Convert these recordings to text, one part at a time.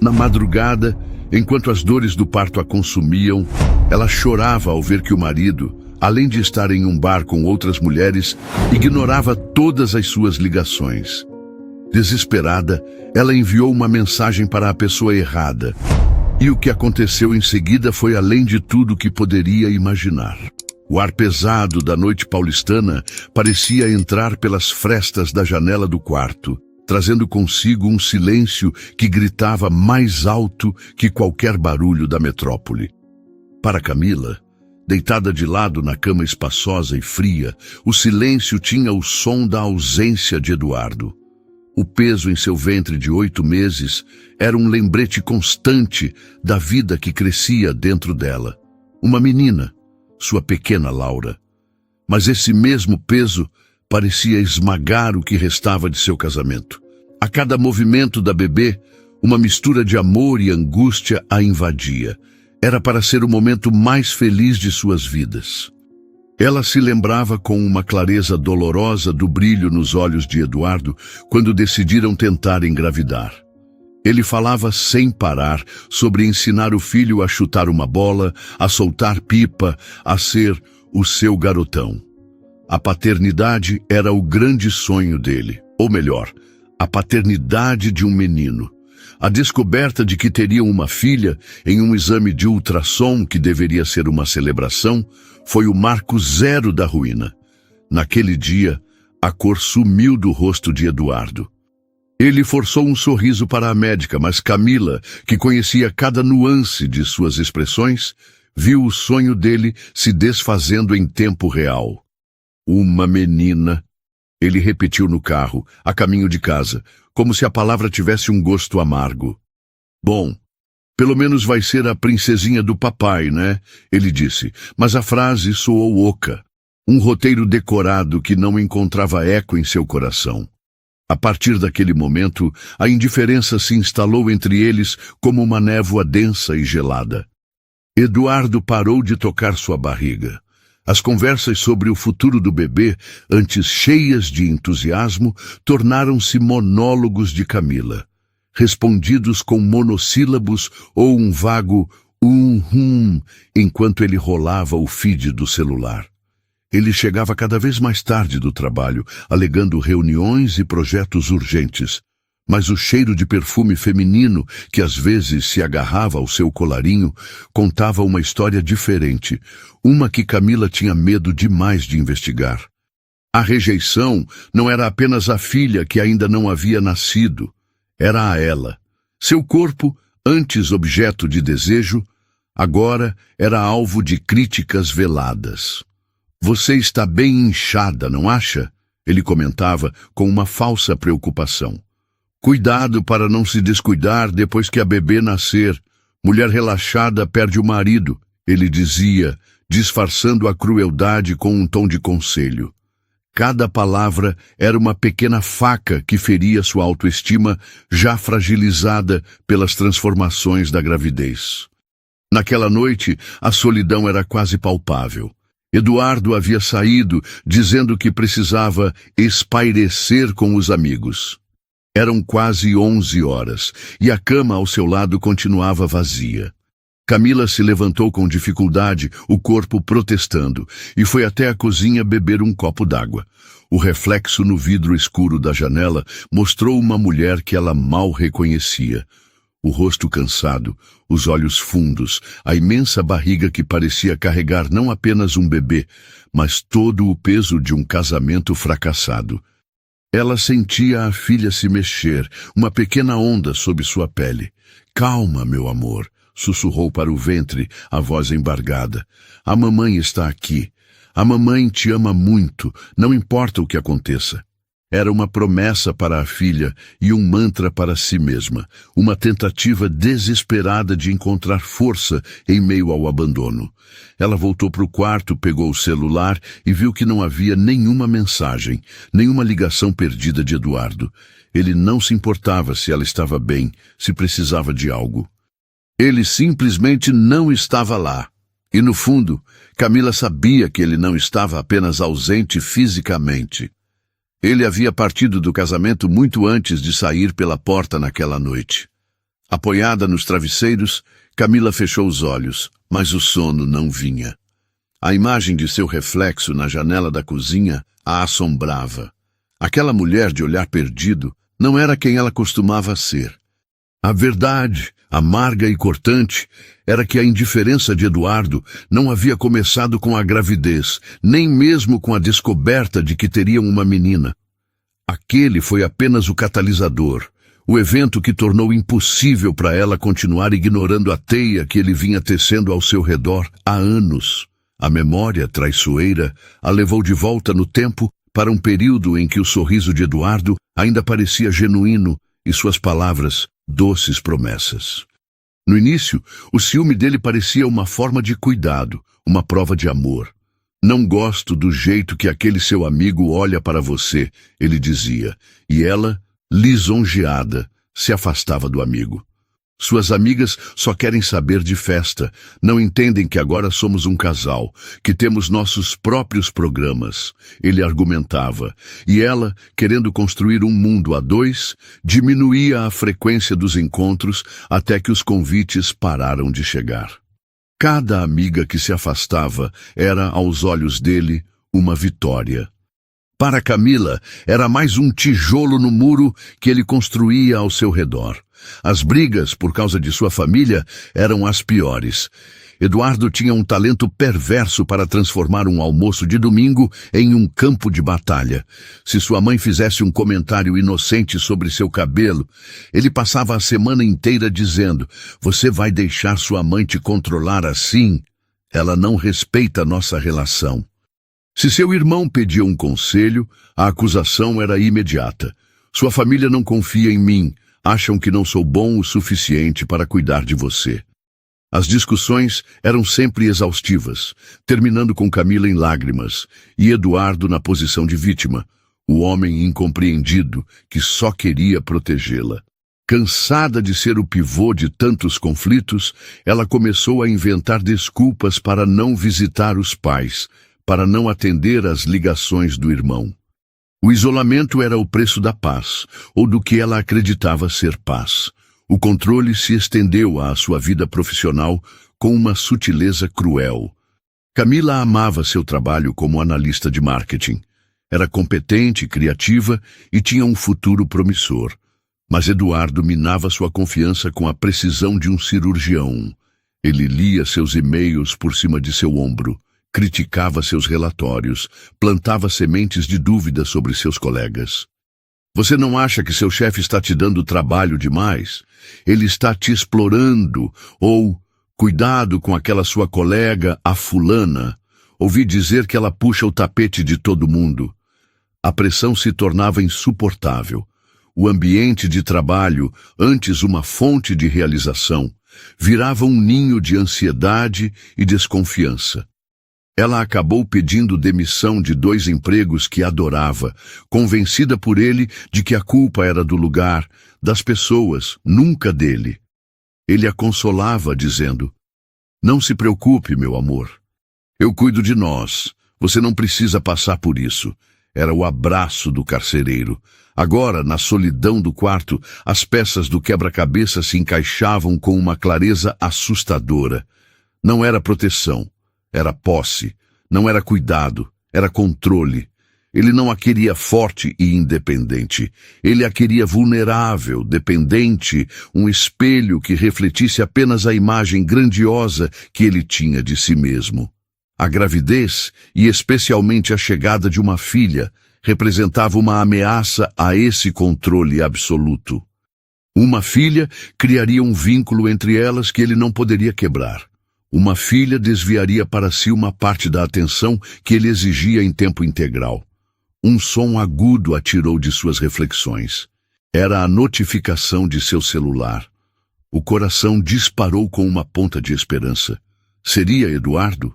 Na madrugada, enquanto as dores do parto a consumiam, ela chorava ao ver que o marido, além de estar em um bar com outras mulheres, ignorava todas as suas ligações. Desesperada, ela enviou uma mensagem para a pessoa errada. E o que aconteceu em seguida foi além de tudo que poderia imaginar. O ar pesado da noite paulistana parecia entrar pelas frestas da janela do quarto, trazendo consigo um silêncio que gritava mais alto que qualquer barulho da metrópole. Para Camila, deitada de lado na cama espaçosa e fria, o silêncio tinha o som da ausência de Eduardo. O peso em seu ventre de 8 meses era um lembrete constante da vida que crescia dentro dela. Uma menina, sua pequena Laura. Mas esse mesmo peso parecia esmagar o que restava de seu casamento. A cada movimento da bebê, uma mistura de amor e angústia a invadia. Era para ser o momento mais feliz de suas vidas. Ela se lembrava com uma clareza dolorosa do brilho nos olhos de Eduardo quando decidiram tentar engravidar. Ele falava sem parar sobre ensinar o filho a chutar uma bola, a soltar pipa, a ser o seu garotão. A paternidade era o grande sonho dele, ou melhor, a paternidade de um menino. A descoberta de que teriam uma filha em um exame de ultrassom que deveria ser uma celebração foi o marco zero da ruína. Naquele dia, a cor sumiu do rosto de Eduardo. Ele forçou um sorriso para a médica, mas Camila, que conhecia cada nuance de suas expressões, viu o sonho dele se desfazendo em tempo real. Uma menina. Ele repetiu no carro, a caminho de casa, como se a palavra tivesse um gosto amargo. Bom, pelo menos vai ser a princesinha do papai, né? Ele disse, mas a frase soou oca. Um roteiro decorado que não encontrava eco em seu coração. A partir daquele momento, a indiferença se instalou entre eles como uma névoa densa e gelada. Eduardo parou de tocar sua barriga. As conversas sobre o futuro do bebê, antes cheias de entusiasmo, tornaram-se monólogos de Camila, respondidos com monossílabos ou um vago enquanto ele rolava o feed do celular. Ele chegava cada vez mais tarde do trabalho, alegando reuniões e projetos urgentes. Mas o cheiro de perfume feminino, que às vezes se agarrava ao seu colarinho, contava uma história diferente, uma que Camila tinha medo demais de investigar. A rejeição não era apenas a filha que ainda não havia nascido, era a ela. Seu corpo, antes objeto de desejo, agora era alvo de críticas veladas. Você está bem inchada, não acha? Ele comentava com uma falsa preocupação. Cuidado para não se descuidar depois que a bebê nascer. Mulher relaxada perde o marido, ele dizia, disfarçando a crueldade com um tom de conselho. Cada palavra era uma pequena faca que feria sua autoestima, já fragilizada pelas transformações da gravidez. Naquela noite, a solidão era quase palpável. Eduardo havia saído, dizendo que precisava espairecer com os amigos. Eram quase 11 horas, e a cama ao seu lado continuava vazia. Camila se levantou com dificuldade, o corpo protestando, e foi até a cozinha beber um copo d'água. O reflexo no vidro escuro da janela mostrou uma mulher que ela mal reconhecia. O rosto cansado, os olhos fundos, a imensa barriga que parecia carregar não apenas um bebê, mas todo o peso de um casamento fracassado. Ela sentia a filha se mexer, uma pequena onda sob sua pele. Calma, meu amor, sussurrou para o ventre, a voz embargada. A mamãe está aqui. A mamãe te ama muito, não importa o que aconteça. Era uma promessa para a filha e um mantra para si mesma, uma tentativa desesperada de encontrar força em meio ao abandono. Ela voltou para o quarto, pegou o celular e viu que não havia nenhuma mensagem, nenhuma ligação perdida de Eduardo. Ele não se importava se ela estava bem, se precisava de algo. Ele simplesmente não estava lá. E no fundo, Camila sabia que ele não estava apenas ausente fisicamente. Ele havia partido do casamento muito antes de sair pela porta naquela noite. Apoiada nos travesseiros, Camila fechou os olhos, mas o sono não vinha. A imagem de seu reflexo na janela da cozinha a assombrava. Aquela mulher de olhar perdido não era quem ela costumava ser. A verdade, amarga e cortante, era que a indiferença de Eduardo não havia começado com a gravidez, nem mesmo com a descoberta de que teriam uma menina. Aquele foi apenas o catalisador, o evento que tornou impossível para ela continuar ignorando a teia que ele vinha tecendo ao seu redor há anos. A memória traiçoeira a levou de volta no tempo para um período em que o sorriso de Eduardo ainda parecia genuíno e suas palavras doces promessas. No início, o ciúme dele parecia uma forma de cuidado, uma prova de amor. Não gosto do jeito que aquele seu amigo olha para você, ele dizia, e ela, lisonjeada, se afastava do amigo. Suas amigas só querem saber de festa, não entendem que agora somos um casal, que temos nossos próprios programas, ele argumentava, e ela, querendo construir um mundo a dois, diminuía a frequência dos encontros até que os convites pararam de chegar. Cada amiga que se afastava era, aos olhos dele, uma vitória. Para Camila, era mais um tijolo no muro que ele construía ao seu redor. As brigas, por causa de sua família, eram as piores. Eduardo tinha um talento perverso para transformar um almoço de domingo em um campo de batalha. Se sua mãe fizesse um comentário inocente sobre seu cabelo, ele passava a semana inteira dizendo: "Você vai deixar sua mãe te controlar assim? Ela não respeita nossa relação." Se seu irmão pedia um conselho, a acusação era imediata. "Sua família não confia em mim. Acham que não sou bom o suficiente para cuidar de você." As discussões eram sempre exaustivas, terminando com Camila em lágrimas e Eduardo na posição de vítima, o homem incompreendido que só queria protegê-la. Cansada de ser o pivô de tantos conflitos, ela começou a inventar desculpas para não visitar os pais, para não atender às ligações do irmão. O isolamento era o preço da paz, ou do que ela acreditava ser paz. O controle se estendeu à sua vida profissional com uma sutileza cruel. Camila amava seu trabalho como analista de marketing. Era competente, criativa e tinha um futuro promissor. Mas Eduardo minava sua confiança com a precisão de um cirurgião. Ele lia seus e-mails por cima de seu ombro, criticava seus relatórios, plantava sementes de dúvida sobre seus colegas. "Você não acha que seu chefe está te dando trabalho demais? Ele está te explorando?" Ou, "Cuidado com aquela sua colega, a fulana. Ouvi dizer que ela puxa o tapete de todo mundo." A pressão se tornava insuportável. O ambiente de trabalho, antes uma fonte de realização, virava um ninho de ansiedade e desconfiança. Ela acabou pedindo demissão de 2 empregos que adorava, convencida por ele de que a culpa era do lugar, das pessoas, nunca dele. Ele a consolava, dizendo: "Não se preocupe, meu amor. Eu cuido de nós. Você não precisa passar por isso." Era o abraço do carcereiro. Agora, na solidão do quarto, as peças do quebra-cabeça se encaixavam com uma clareza assustadora. Não era proteção. Era posse, não era cuidado, era controle. Ele não a queria forte e independente. Ele a queria vulnerável, dependente, um espelho que refletisse apenas a imagem grandiosa que ele tinha de si mesmo. A gravidez, e especialmente a chegada de uma filha, representava uma ameaça a esse controle absoluto. Uma filha criaria um vínculo entre elas que ele não poderia quebrar. Uma filha desviaria para si uma parte da atenção que ele exigia em tempo integral. Um som agudo a tirou de suas reflexões. Era a notificação de seu celular. O coração disparou com uma ponta de esperança. Seria Eduardo?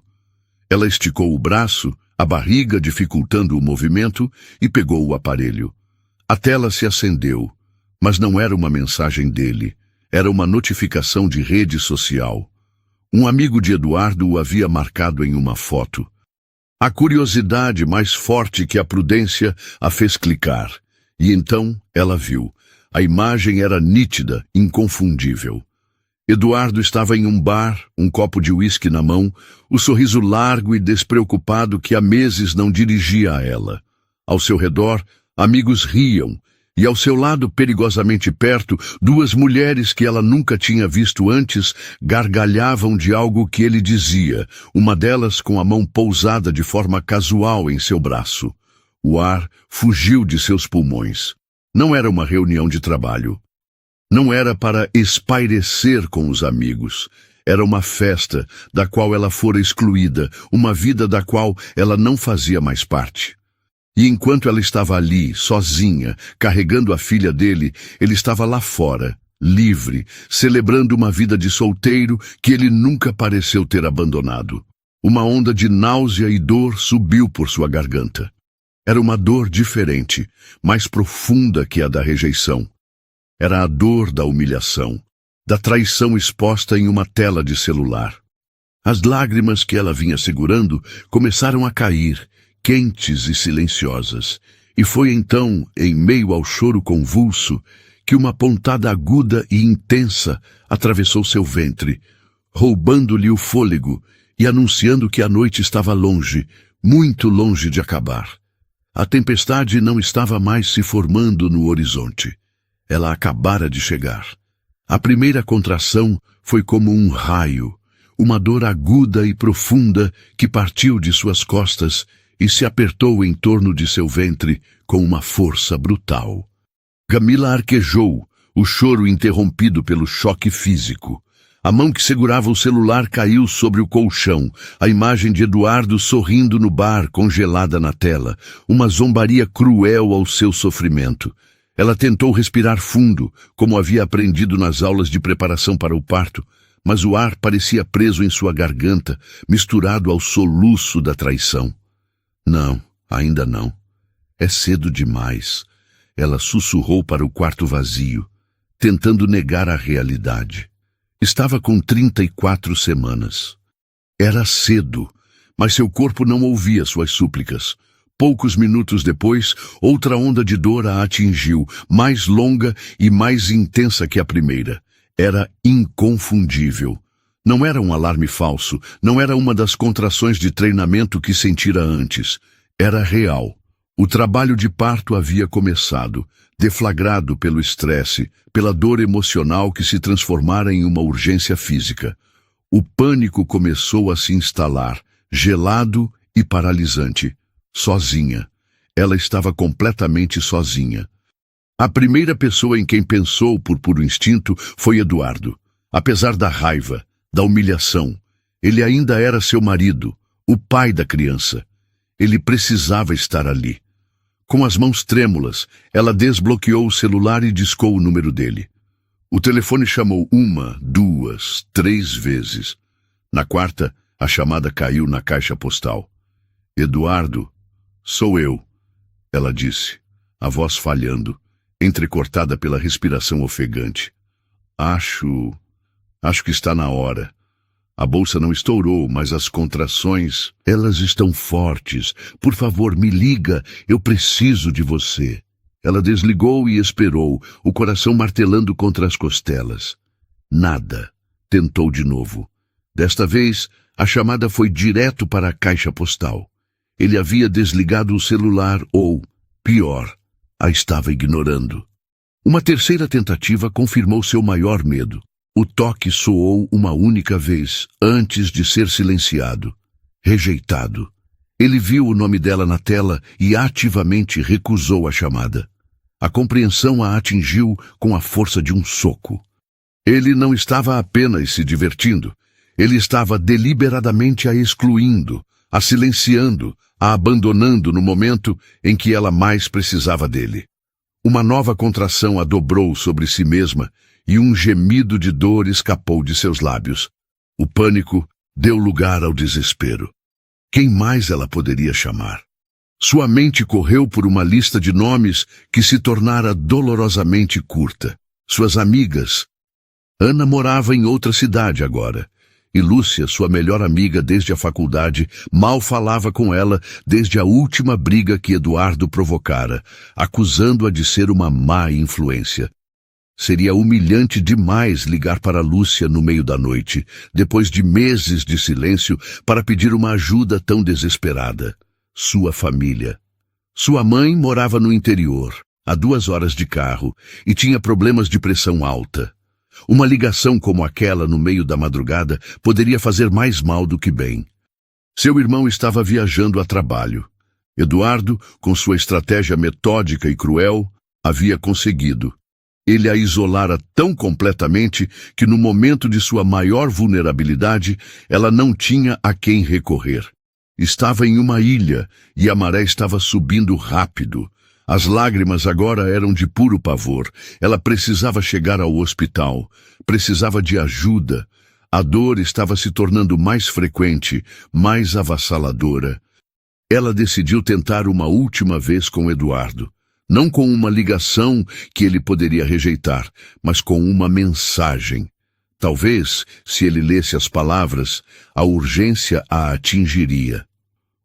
Ela esticou o braço, a barriga dificultando o movimento, e pegou o aparelho. A tela se acendeu, mas não era uma mensagem dele. Era uma notificação de rede social. Um amigo de Eduardo o havia marcado em uma foto. A curiosidade, mais forte que a prudência, a fez clicar. E então ela viu. A imagem era nítida, inconfundível. Eduardo estava em um bar, um copo de uísque na mão, o sorriso largo e despreocupado que há meses não dirigia a ela. Ao seu redor, amigos riam, e ao seu lado, perigosamente perto, duas mulheres que ela nunca tinha visto antes gargalhavam de algo que ele dizia, uma delas com a mão pousada de forma casual em seu braço. O ar fugiu de seus pulmões. Não era uma reunião de trabalho. Não era para espairecer com os amigos. Era uma festa da qual ela fora excluída, uma vida da qual ela não fazia mais parte. E enquanto ela estava ali, sozinha, carregando a filha dele, ele estava lá fora, livre, celebrando uma vida de solteiro que ele nunca pareceu ter abandonado. Uma onda de náusea e dor subiu por sua garganta. Era uma dor diferente, mais profunda que a da rejeição. Era a dor da humilhação, da traição exposta em uma tela de celular. As lágrimas que ela vinha segurando começaram a cair, quentes e silenciosas, e foi então, em meio ao choro convulso, que uma pontada aguda e intensa atravessou seu ventre, roubando-lhe o fôlego e anunciando que a noite estava longe, muito longe de acabar. A tempestade não estava mais se formando no horizonte. Ela acabara de chegar. A primeira contração foi como um raio, uma dor aguda e profunda que partiu de suas costas e se apertou em torno de seu ventre com uma força brutal. Camila arquejou, o choro interrompido pelo choque físico. A mão que segurava o celular caiu sobre o colchão, a imagem de Eduardo sorrindo no bar, congelada na tela, uma zombaria cruel ao seu sofrimento. Ela tentou respirar fundo, como havia aprendido nas aulas de preparação para o parto, mas o ar parecia preso em sua garganta, misturado ao soluço da traição. Não, ainda não. É cedo demais. Ela sussurrou para o quarto vazio, tentando negar a realidade. Estava com 34 semanas. Era cedo, mas seu corpo não ouvia suas súplicas. Poucos minutos depois, outra onda de dor a atingiu, mais longa e mais intensa que a primeira. Era inconfundível. Não era um alarme falso, não era uma das contrações de treinamento que sentira antes. Era real. O trabalho de parto havia começado, deflagrado pelo estresse, pela dor emocional que se transformara em uma urgência física. O pânico começou a se instalar, gelado e paralisante. Sozinha. Ela estava completamente sozinha. A primeira pessoa em quem pensou por puro instinto foi Eduardo. Apesar da raiva, da humilhação, ele ainda era seu marido, o pai da criança. Ele precisava estar ali. Com as mãos trêmulas, ela desbloqueou o celular e discou o número dele. O telefone chamou 1, 2, 3 vezes. Na quarta, a chamada caiu na caixa postal. Eduardo, sou eu, ela disse, a voz falhando, entrecortada pela respiração ofegante. Acho que está na hora. A bolsa não estourou, mas as contrações, elas estão fortes. Por favor, me liga, eu preciso de você. Ela desligou e esperou, o coração martelando contra as costelas. Nada. Tentou de novo. Desta vez, a chamada foi direto para a caixa postal. Ele havia desligado o celular ou, pior, a estava ignorando. Uma terceira tentativa confirmou seu maior medo. O toque soou uma única vez, antes de ser silenciado. Rejeitado. Ele viu o nome dela na tela e ativamente recusou a chamada. A compreensão a atingiu com a força de um soco. Ele não estava apenas se divertindo. Ele estava deliberadamente a excluindo, a silenciando, a abandonando no momento em que ela mais precisava dele. Uma nova contração a dobrou sobre si mesma e um gemido de dor escapou de seus lábios. O pânico deu lugar ao desespero. Quem mais ela poderia chamar? Sua mente correu por uma lista de nomes que se tornara dolorosamente curta. Suas amigas. Ana morava em outra cidade agora, e Lúcia, sua melhor amiga desde a faculdade, mal falava com ela desde a última briga que Eduardo provocara, acusando-a de ser uma má influência. Seria humilhante demais ligar para Lúcia no meio da noite, depois de meses de silêncio, para pedir uma ajuda tão desesperada. Sua família. Sua mãe morava no interior, a 2 horas de carro, e tinha problemas de pressão alta. Uma ligação como aquela no meio da madrugada poderia fazer mais mal do que bem. Seu irmão estava viajando a trabalho. Eduardo, com sua estratégia metódica e cruel, havia conseguido. Ele a isolara tão completamente que no momento de sua maior vulnerabilidade, ela não tinha a quem recorrer. Estava em uma ilha e a maré estava subindo rápido. As lágrimas agora eram de puro pavor. Ela precisava chegar ao hospital, precisava de ajuda. A dor estava se tornando mais frequente, mais avassaladora. Ela decidiu tentar uma última vez com Eduardo. Não com uma ligação que ele poderia rejeitar, mas com uma mensagem. Talvez, se ele lesse as palavras, a urgência a atingiria.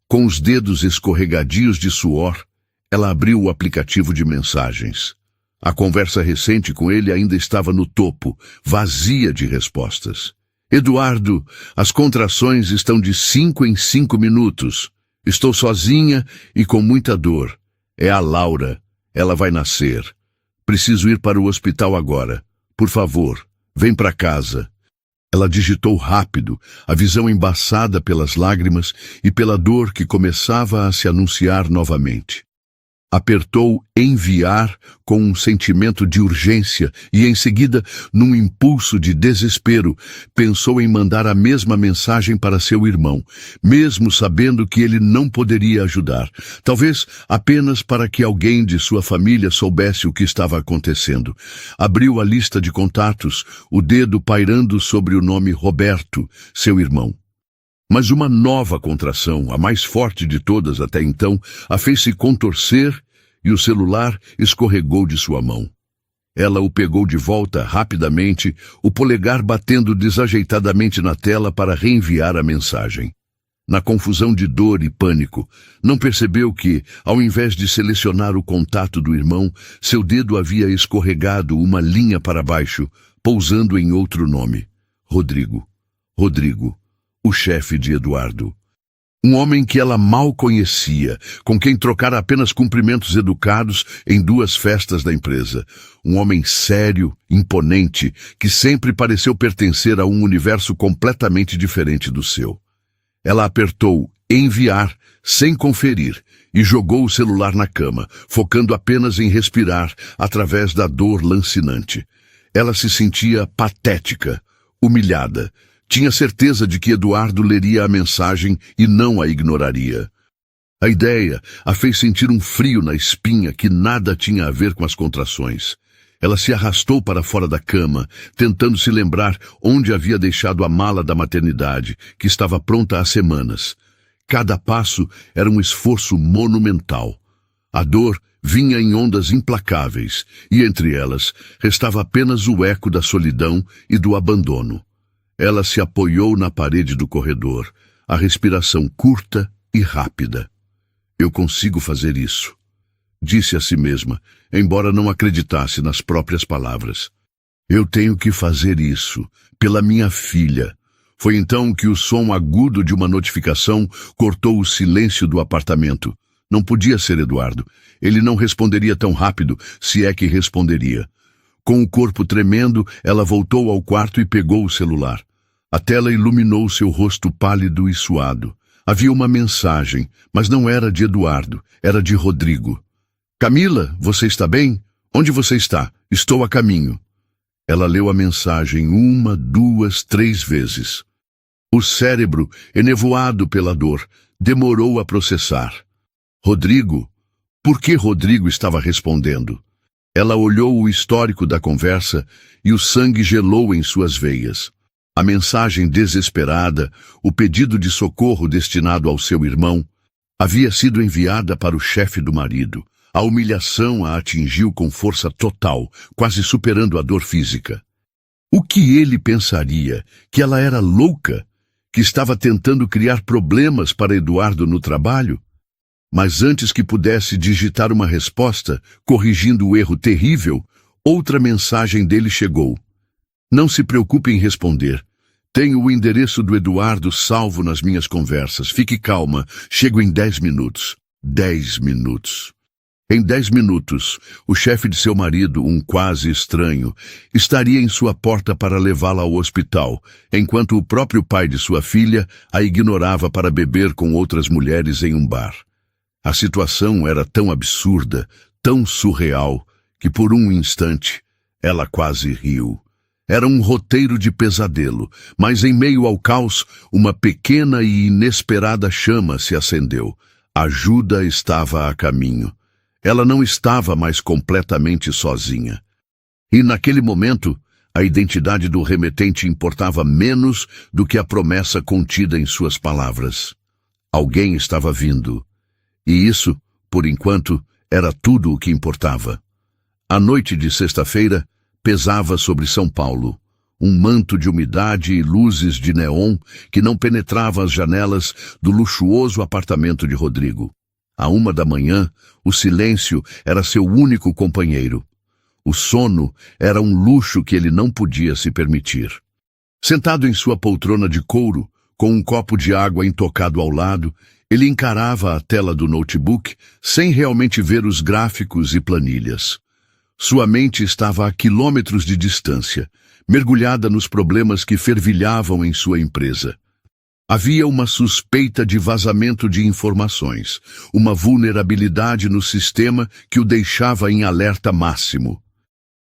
Com os dedos escorregadios de suor, ela abriu o aplicativo de mensagens. A conversa recente com ele ainda estava no topo, vazia de respostas. Eduardo, as contrações estão de 5 em 5 minutos. Estou sozinha e com muita dor. É a Laura. Ela vai nascer. Preciso ir para o hospital agora. Por favor, vem para casa. Ela digitou rápido, a visão embaçada pelas lágrimas e pela dor que começava a se anunciar novamente. Apertou enviar com um sentimento de urgência e, em seguida, num impulso de desespero, pensou em mandar a mesma mensagem para seu irmão, mesmo sabendo que ele não poderia ajudar, talvez apenas para que alguém de sua família soubesse o que estava acontecendo. Abriu a lista de contatos, o dedo pairando sobre o nome Roberto, seu irmão. Mas uma nova contração, a mais forte de todas até então, a fez se contorcer e o celular escorregou de sua mão. Ela o pegou de volta rapidamente, o polegar batendo desajeitadamente na tela para reenviar a mensagem. Na confusão de dor e pânico, não percebeu que, ao invés de selecionar o contato do irmão, seu dedo havia escorregado uma linha para baixo, pousando em outro nome. Rodrigo. Rodrigo. O chefe de Eduardo. Um homem que ela mal conhecia, com quem trocara apenas cumprimentos educados em 2 festas da empresa. Um homem sério, imponente, que sempre pareceu pertencer a um universo completamente diferente do seu. Ela apertou enviar, sem conferir, e jogou o celular na cama, focando apenas em respirar através da dor lancinante. Ela se sentia patética, humilhada. Tinha certeza de que Eduardo leria a mensagem e não a ignoraria. A ideia a fez sentir um frio na espinha que nada tinha a ver com as contrações. Ela se arrastou para fora da cama, tentando se lembrar onde havia deixado a mala da maternidade, que estava pronta há semanas. Cada passo era um esforço monumental. A dor vinha em ondas implacáveis, e entre elas restava apenas o eco da solidão e do abandono. Ela se apoiou na parede do corredor, a respiração curta e rápida. Eu consigo fazer isso, disse a si mesma, embora não acreditasse nas próprias palavras. Eu tenho que fazer isso, pela minha filha. Foi então que o som agudo de uma notificação cortou o silêncio do apartamento. Não podia ser Eduardo. Ele não responderia tão rápido, se é que responderia. Com o corpo tremendo, ela voltou ao quarto e pegou o celular. A tela iluminou seu rosto pálido e suado. Havia uma mensagem, mas não era de Eduardo, era de Rodrigo. Camila, você está bem? Onde você está? Estou a caminho. Ela leu a mensagem 1, 2, 3 vezes. O cérebro, enevoado pela dor, demorou a processar. Rodrigo? Por que Rodrigo estava respondendo? Ela olhou o histórico da conversa e o sangue gelou em suas veias. A mensagem desesperada, o pedido de socorro destinado ao seu irmão, havia sido enviada para o chefe do marido. A humilhação a atingiu com força total, quase superando a dor física. O que ele pensaria? Que ela era louca? Que estava tentando criar problemas para Eduardo no trabalho? Mas antes que pudesse digitar uma resposta, corrigindo o erro terrível, Outra mensagem dele chegou. Não se preocupe em responder. Tenho o endereço do Eduardo salvo nas minhas conversas. Fique calma, chego em 10 minutos. 10 minutos. Em 10 minutos, o chefe de seu marido, um quase estranho, estaria em sua porta para levá-la ao hospital, enquanto o próprio pai de sua filha a ignorava para beber com outras mulheres em um bar. A situação era tão absurda, tão surreal, que por um instante ela quase riu. Era um roteiro de pesadelo, mas em meio ao caos, uma pequena e inesperada chama se acendeu. Ajuda estava a caminho. Ela não estava mais completamente sozinha. E naquele momento, a identidade do remetente importava menos do que a promessa contida em suas palavras. Alguém estava vindo. E isso, por enquanto, era tudo o que importava. A noite de sexta-feira pesava sobre São Paulo, um manto de umidade e luzes de neon que não penetrava as janelas do luxuoso apartamento de Rodrigo. À 1 da manhã, o silêncio era seu único companheiro. O sono era um luxo que ele não podia se permitir. Sentado em sua poltrona de couro, com um copo de água intocado ao lado, ele encarava a tela do notebook sem realmente ver os gráficos e planilhas. Sua mente estava a quilômetros de distância, mergulhada nos problemas que fervilhavam em sua empresa. Havia uma suspeita de vazamento de informações, uma vulnerabilidade no sistema que o deixava em alerta máximo.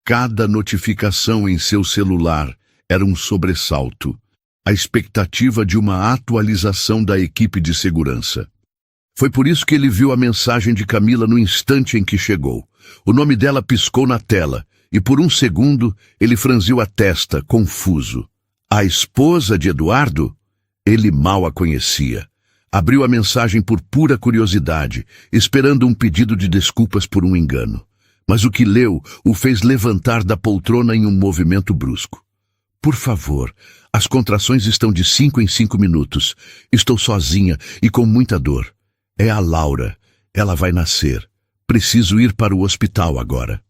Cada notificação em seu celular era um sobressalto, a expectativa de uma atualização da equipe de segurança. Foi por isso que ele viu a mensagem de Camila no instante em que chegou. O nome dela piscou na tela, e por um segundo ele franziu a testa, confuso. A esposa de Eduardo? Ele mal a conhecia. Abriu a mensagem por pura curiosidade, esperando um pedido de desculpas por um engano. Mas o que leu o fez levantar da poltrona em um movimento brusco. Por favor, as contrações estão de 5 em 5 minutos. Estou sozinha e com muita dor. É a Laura. Ela vai nascer. Preciso ir para o hospital agora.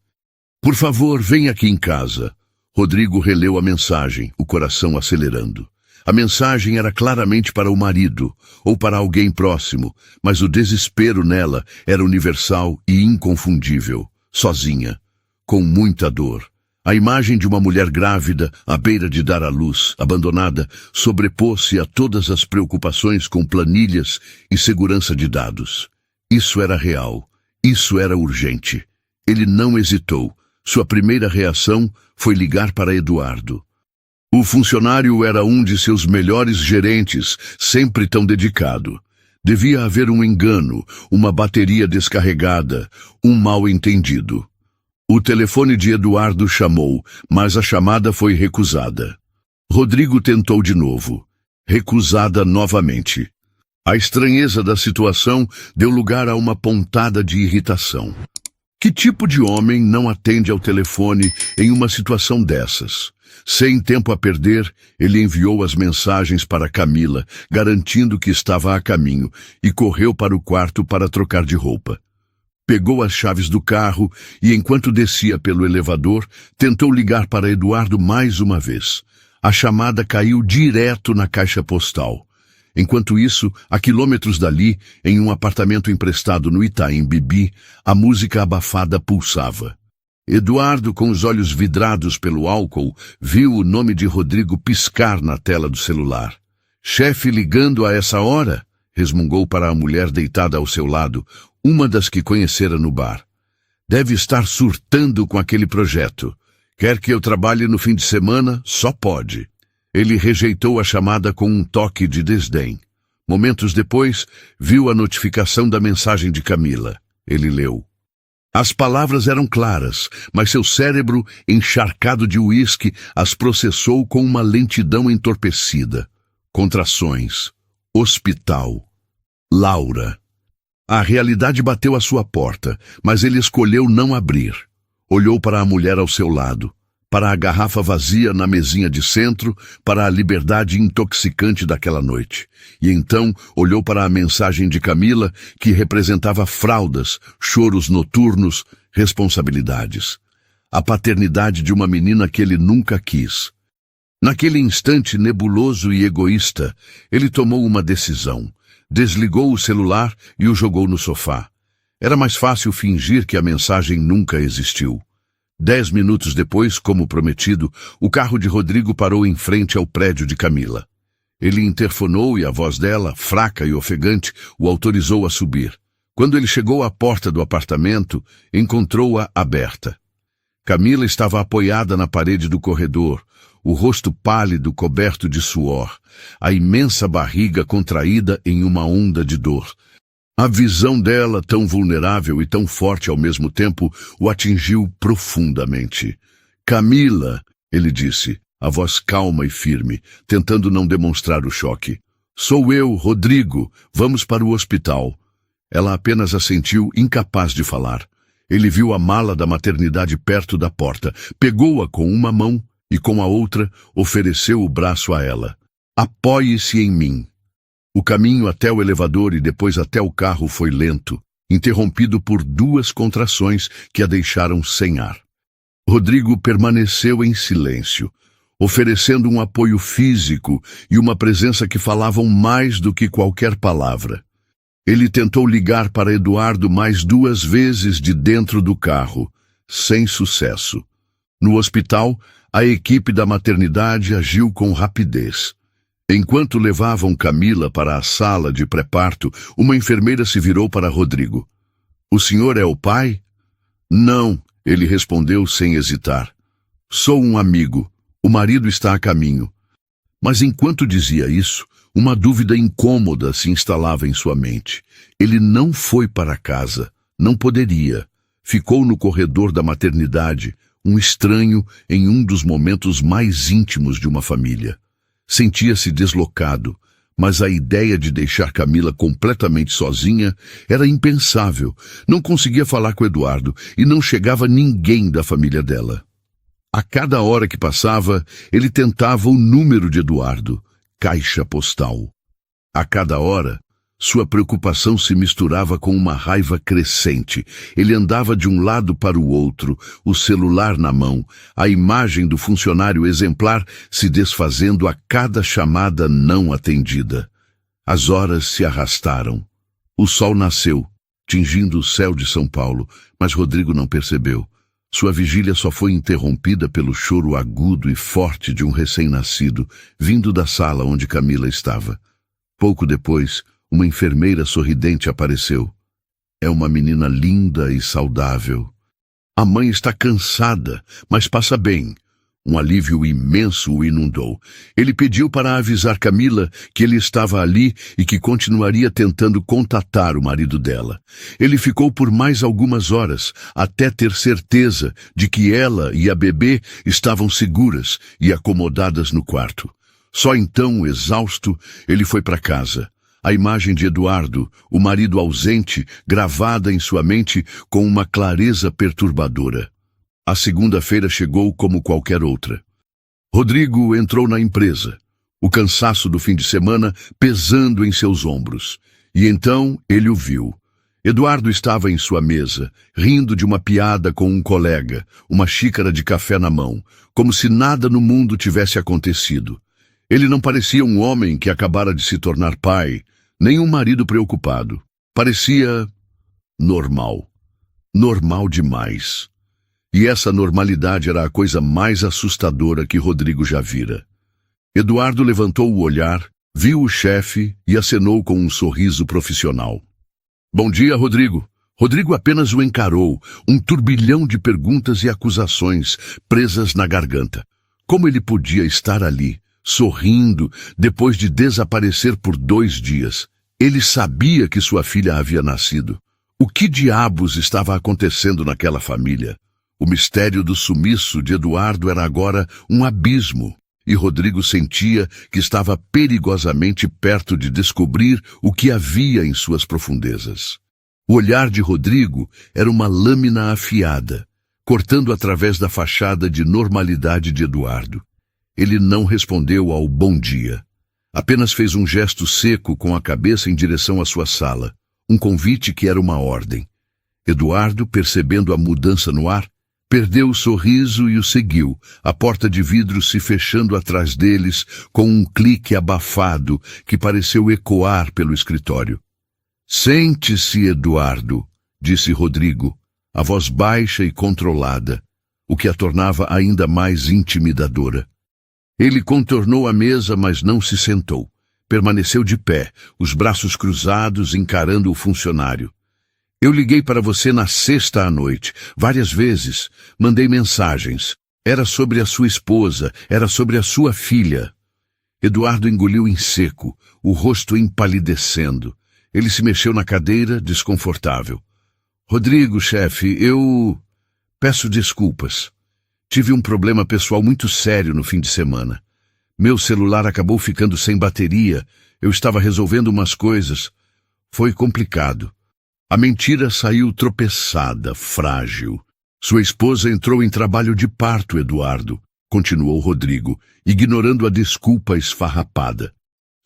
Por favor, venha aqui em casa. Rodrigo releu a mensagem, o coração acelerando. A mensagem era claramente para o marido, ou para alguém próximo, mas o desespero nela era universal e inconfundível. Sozinha, com muita dor. A imagem de uma mulher grávida, à beira de dar à luz, abandonada, sobrepôs-se a todas as preocupações com planilhas e segurança de dados. Isso era real. Isso era urgente. Ele não hesitou. Sua primeira reação foi ligar para Eduardo. O funcionário era um de seus melhores gerentes, sempre tão dedicado. Devia haver um engano, uma bateria descarregada, um mal-entendido. O telefone de Eduardo chamou, mas a chamada foi recusada. Rodrigo tentou de novo. Recusada novamente. A estranheza da situação deu lugar a uma pontada de irritação. Que tipo de homem não atende ao telefone em uma situação dessas? Sem tempo a perder, ele enviou as mensagens para Camila, garantindo que estava a caminho, e correu para o quarto para trocar de roupa. Pegou as chaves do carro e, enquanto descia pelo elevador, tentou ligar para Eduardo mais uma vez. A chamada caiu direto na caixa postal. Enquanto isso, a quilômetros dali, em um apartamento emprestado no Itaim Bibi, a música abafada pulsava. Eduardo, com os olhos vidrados pelo álcool, viu o nome de Rodrigo piscar na tela do celular. Chefe ligando a essa hora? Resmungou para a mulher deitada ao seu lado, uma das que conhecera no bar. Deve estar surtando com aquele projeto. Quer que eu trabalhe no fim de semana? Só pode. Ele rejeitou a chamada com um toque de desdém. Momentos depois, viu a notificação da mensagem de Camila. Ele leu. As palavras eram claras, mas seu cérebro, encharcado de uísque, as processou com uma lentidão entorpecida. Contrações. Hospital. Laura. A realidade bateu à sua porta, mas ele escolheu não abrir. Olhou para a mulher ao seu lado, para a garrafa vazia na mesinha de centro, para a liberdade intoxicante daquela noite. E então olhou para a mensagem de Camila, que representava fraldas, choros noturnos, responsabilidades. a paternidade de uma menina que ele nunca quis. Naquele instante nebuloso e egoísta, ele tomou uma decisão. Desligou o celular e o jogou no sofá. Era mais fácil fingir que a mensagem nunca existiu. 10 minutos depois, como prometido, o carro de Rodrigo parou em frente ao prédio de Camila. Ele interfonou e a voz dela, fraca e ofegante, o autorizou a subir. Quando ele chegou à porta do apartamento, encontrou-a aberta. Camila estava apoiada na parede do corredor, o rosto pálido coberto de suor, a imensa barriga contraída em uma onda de dor. A visão dela, tão vulnerável e tão forte ao mesmo tempo, o atingiu profundamente. "Camila", ele disse, a voz calma e firme, tentando não demonstrar o choque. "Sou eu, Rodrigo. Vamos para o hospital." Ela apenas assentiu, incapaz de falar. Ele viu a mala da maternidade perto da porta, pegou-a com uma mão e com a outra ofereceu o braço a ela. "Apoie-se em mim." O caminho até o elevador e depois até o carro foi lento, interrompido por 2 contrações que a deixaram sem ar. Rodrigo permaneceu em silêncio, oferecendo um apoio físico e uma presença que falavam mais do que qualquer palavra. Ele tentou ligar para Eduardo mais 2 vezes de dentro do carro, sem sucesso. No hospital, a equipe da maternidade agiu com rapidez. Enquanto levavam Camila para a sala de pré-parto, uma enfermeira se virou para Rodrigo. "O senhor é o pai?" "Não", ele respondeu sem hesitar. "Sou um amigo. O marido está a caminho." Mas enquanto dizia isso, uma dúvida incômoda se instalava em sua mente. Ele não foi para casa. Não poderia. Ficou no corredor da maternidade, um estranho em um dos momentos mais íntimos de uma família. Sentia-se deslocado, mas a ideia de deixar Camila completamente sozinha era impensável. Não conseguia falar com Eduardo e não chegava ninguém da família dela. A cada hora que passava, ele tentava o número de Eduardo, caixa postal. A cada hora, sua preocupação se misturava com uma raiva crescente. Ele andava de um lado para o outro, o celular na mão, a imagem do funcionário exemplar se desfazendo a cada chamada não atendida. As horas se arrastaram. O sol nasceu, tingindo o céu de São Paulo, mas Rodrigo não percebeu. Sua vigília só foi interrompida pelo choro agudo e forte de um recém-nascido, vindo da sala onde Camila estava. Pouco depois, uma enfermeira sorridente apareceu. "É uma menina linda e saudável. A mãe está cansada, mas passa bem." Um alívio imenso o inundou. Ele pediu para avisar Camila que ele estava ali e que continuaria tentando contatar o marido dela. Ele ficou por mais algumas horas, até ter certeza de que ela e a bebê estavam seguras e acomodadas no quarto. Só então, exausto, ele foi para casa. A imagem de Eduardo, o marido ausente, gravada em sua mente com uma clareza perturbadora. A segunda-feira chegou como qualquer outra. Rodrigo entrou na empresa, o cansaço do fim de semana pesando em seus ombros. E então ele o viu. Eduardo estava em sua mesa, rindo de uma piada com um colega, uma xícara de café na mão, como se nada no mundo tivesse acontecido. Ele não parecia um homem que acabara de se tornar pai, nem um marido preocupado. Parecia normal. Normal demais. E essa normalidade era a coisa mais assustadora que Rodrigo já vira. Eduardo levantou o olhar, viu o chefe e acenou com um sorriso profissional. "Bom dia, Rodrigo." Rodrigo apenas o encarou, um turbilhão de perguntas e acusações presas na garganta. Como ele podia estar ali, sorrindo, depois de desaparecer por 2 dias? Ele sabia que sua filha havia nascido. O que diabos estava acontecendo naquela família? O mistério do sumiço de Eduardo era agora um abismo, e Rodrigo sentia que estava perigosamente perto de descobrir o que havia em suas profundezas. O olhar de Rodrigo era uma lâmina afiada, cortando através da fachada de normalidade de Eduardo. Ele não respondeu ao bom dia. Apenas fez um gesto seco com a cabeça em direção à sua sala, um convite que era uma ordem. Eduardo, percebendo a mudança no ar, Perdeu o sorriso e o seguiu, a porta de vidro se fechando atrás deles com um clique abafado que pareceu ecoar pelo escritório. "Sente-se, Eduardo", disse Rodrigo, a voz baixa e controlada, o que a tornava ainda mais intimidadora. Ele contornou a mesa, mas não se sentou. Permaneceu de pé, os braços cruzados, encarando o funcionário. "Eu liguei para você na sexta à noite, várias vezes. Mandei mensagens. Era sobre a sua esposa, era sobre a sua filha." Eduardo engoliu em seco, o rosto empalidecendo. Ele se mexeu na cadeira, desconfortável. "Rodrigo, chefe, eu... peço desculpas. Tive um problema pessoal muito sério no fim de semana. Meu celular acabou ficando sem bateria. Eu estava resolvendo umas coisas. Foi complicado." A mentira saiu tropeçada, frágil. "Sua esposa entrou em trabalho de parto, Eduardo", continuou Rodrigo, ignorando a desculpa esfarrapada.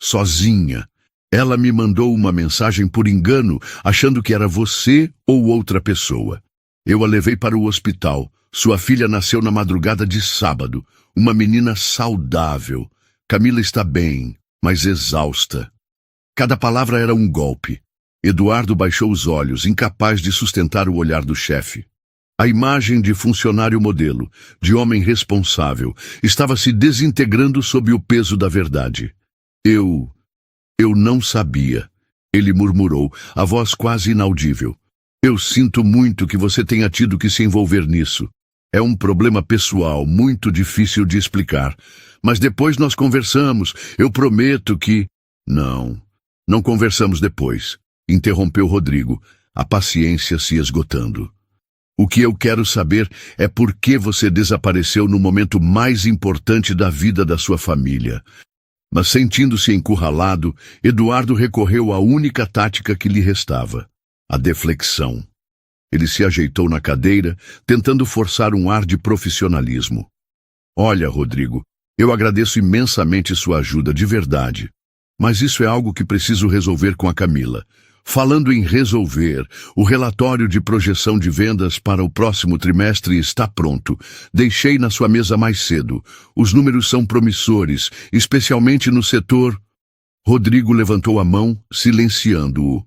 "Sozinha. Ela me mandou uma mensagem por engano, achando que era você ou outra pessoa. Eu a levei para o hospital. Sua filha nasceu na madrugada de sábado. Uma menina saudável. Camila está bem, mas exausta." Cada palavra era um golpe. Eduardo baixou os olhos, incapaz de sustentar o olhar do chefe. A imagem de funcionário modelo, de homem responsável, estava se desintegrando sob o peso da verdade. Eu não sabia", ele murmurou, a voz quase inaudível. "Eu sinto muito que você tenha tido que se envolver nisso. É um problema pessoal, muito difícil de explicar. Mas depois nós conversamos, eu prometo que..." Não conversamos depois", interrompeu Rodrigo, a paciência se esgotando. "O que eu quero saber é por que você desapareceu no momento mais importante da vida da sua família." Mas sentindo-se encurralado, Eduardo recorreu à única tática que lhe restava: a deflexão. Ele se ajeitou na cadeira, tentando forçar um ar de profissionalismo. "Olha, Rodrigo, eu agradeço imensamente sua ajuda, de verdade. Mas isso é algo que preciso resolver com a Camila. Falando em resolver, o relatório de projeção de vendas para o próximo trimestre está pronto. Deixei na sua mesa mais cedo. Os números são promissores, especialmente no setor..." Rodrigo levantou a mão, silenciando-o.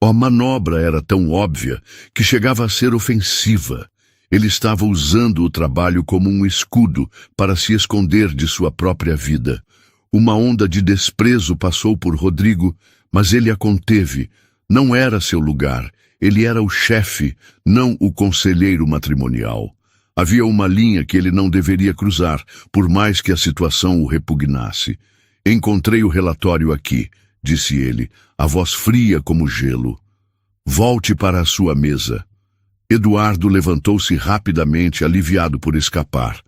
A manobra era tão óbvia que chegava a ser ofensiva. Ele estava usando o trabalho como um escudo para se esconder de sua própria vida. Uma onda de desprezo passou por Rodrigo, mas ele a conteve. Não era seu lugar. Ele era o chefe, não o conselheiro matrimonial. Havia uma linha que ele não deveria cruzar, por mais que a situação o repugnasse. "Encontrei o relatório aqui", disse ele, a voz fria como gelo. "Volte para a sua mesa." Eduardo levantou-se rapidamente, aliviado por escapar.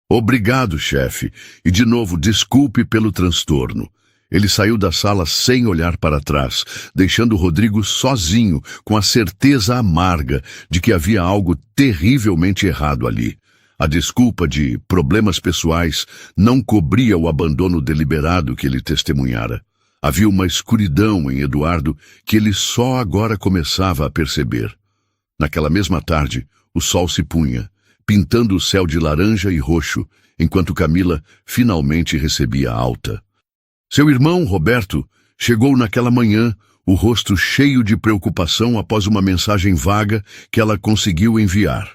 "Obrigado, chefe, e de novo desculpe pelo transtorno." Ele saiu da sala sem olhar para trás, deixando Rodrigo sozinho, com a certeza amarga de que havia algo terrivelmente errado ali. A desculpa de problemas pessoais não cobria o abandono deliberado que ele testemunhara. Havia uma escuridão em Eduardo que ele só agora começava a perceber. Naquela mesma tarde, o sol se punha, pintando o céu de laranja e roxo, enquanto Camila finalmente recebia alta. Seu irmão, Roberto, chegou naquela manhã, o rosto cheio de preocupação após uma mensagem vaga que ela conseguiu enviar.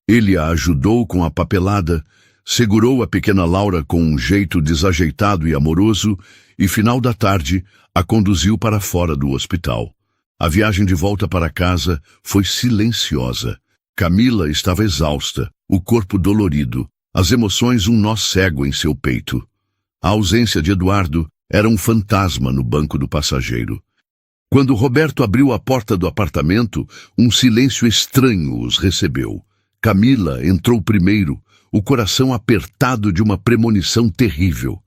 Ele a ajudou com a papelada, segurou a pequena Laura com um jeito desajeitado e amoroso e, final da tarde, a conduziu para fora do hospital. A viagem de volta para casa foi silenciosa. Camila estava exausta, o corpo dolorido, as emoções um nó cego em seu peito. A ausência de Eduardo era um fantasma no banco do passageiro. Quando Roberto abriu a porta do apartamento, um silêncio estranho os recebeu. Camila entrou primeiro, o coração apertado de uma premonição terrível.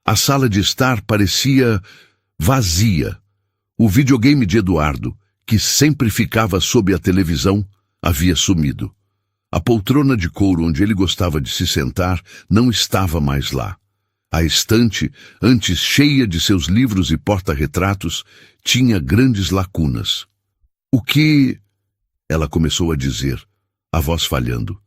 A sala de estar parecia vazia. O videogame de Eduardo, que sempre ficava sob a televisão, havia sumido. A poltrona de couro onde ele gostava de se sentar não estava mais lá. A estante, antes cheia de seus livros e porta-retratos, tinha grandes lacunas. "O que..." ela começou a dizer, a voz falhando.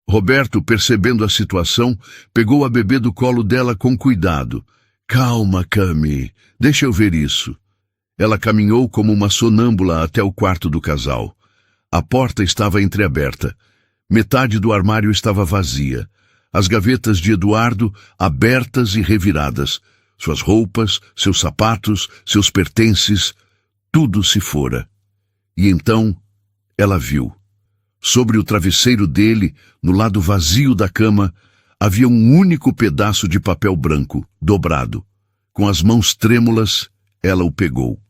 Roberto, percebendo a situação, pegou a bebê do colo dela com cuidado. Calma, Cami, deixa eu ver isso. Ela caminhou como uma sonâmbula até o quarto do casal. A porta estava entreaberta. Metade do armário estava vazia. As gavetas de Eduardo abertas e reviradas. Suas roupas, seus sapatos, seus pertences, tudo se fora. E então ela viu. Sobre o travesseiro dele, no lado vazio da cama, havia um único pedaço de papel branco, dobrado. Com as mãos trêmulas, ela o pegou.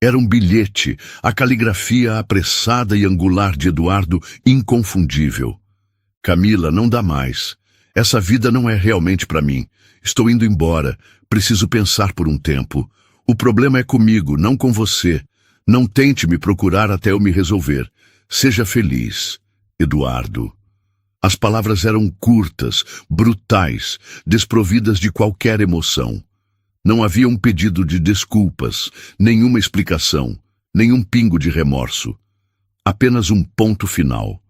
Era um bilhete, a caligrafia apressada e angular de Eduardo, inconfundível. Camila, não dá mais. Essa vida não é realmente para mim. Estou indo embora. Preciso pensar por um tempo. O problema é comigo, não com você. Não tente me procurar até eu me resolver. Seja feliz, Eduardo. As palavras eram curtas, brutais, desprovidas de qualquer emoção. Não havia um pedido de desculpas, nenhuma explicação, nenhum pingo de remorso. Apenas um ponto final.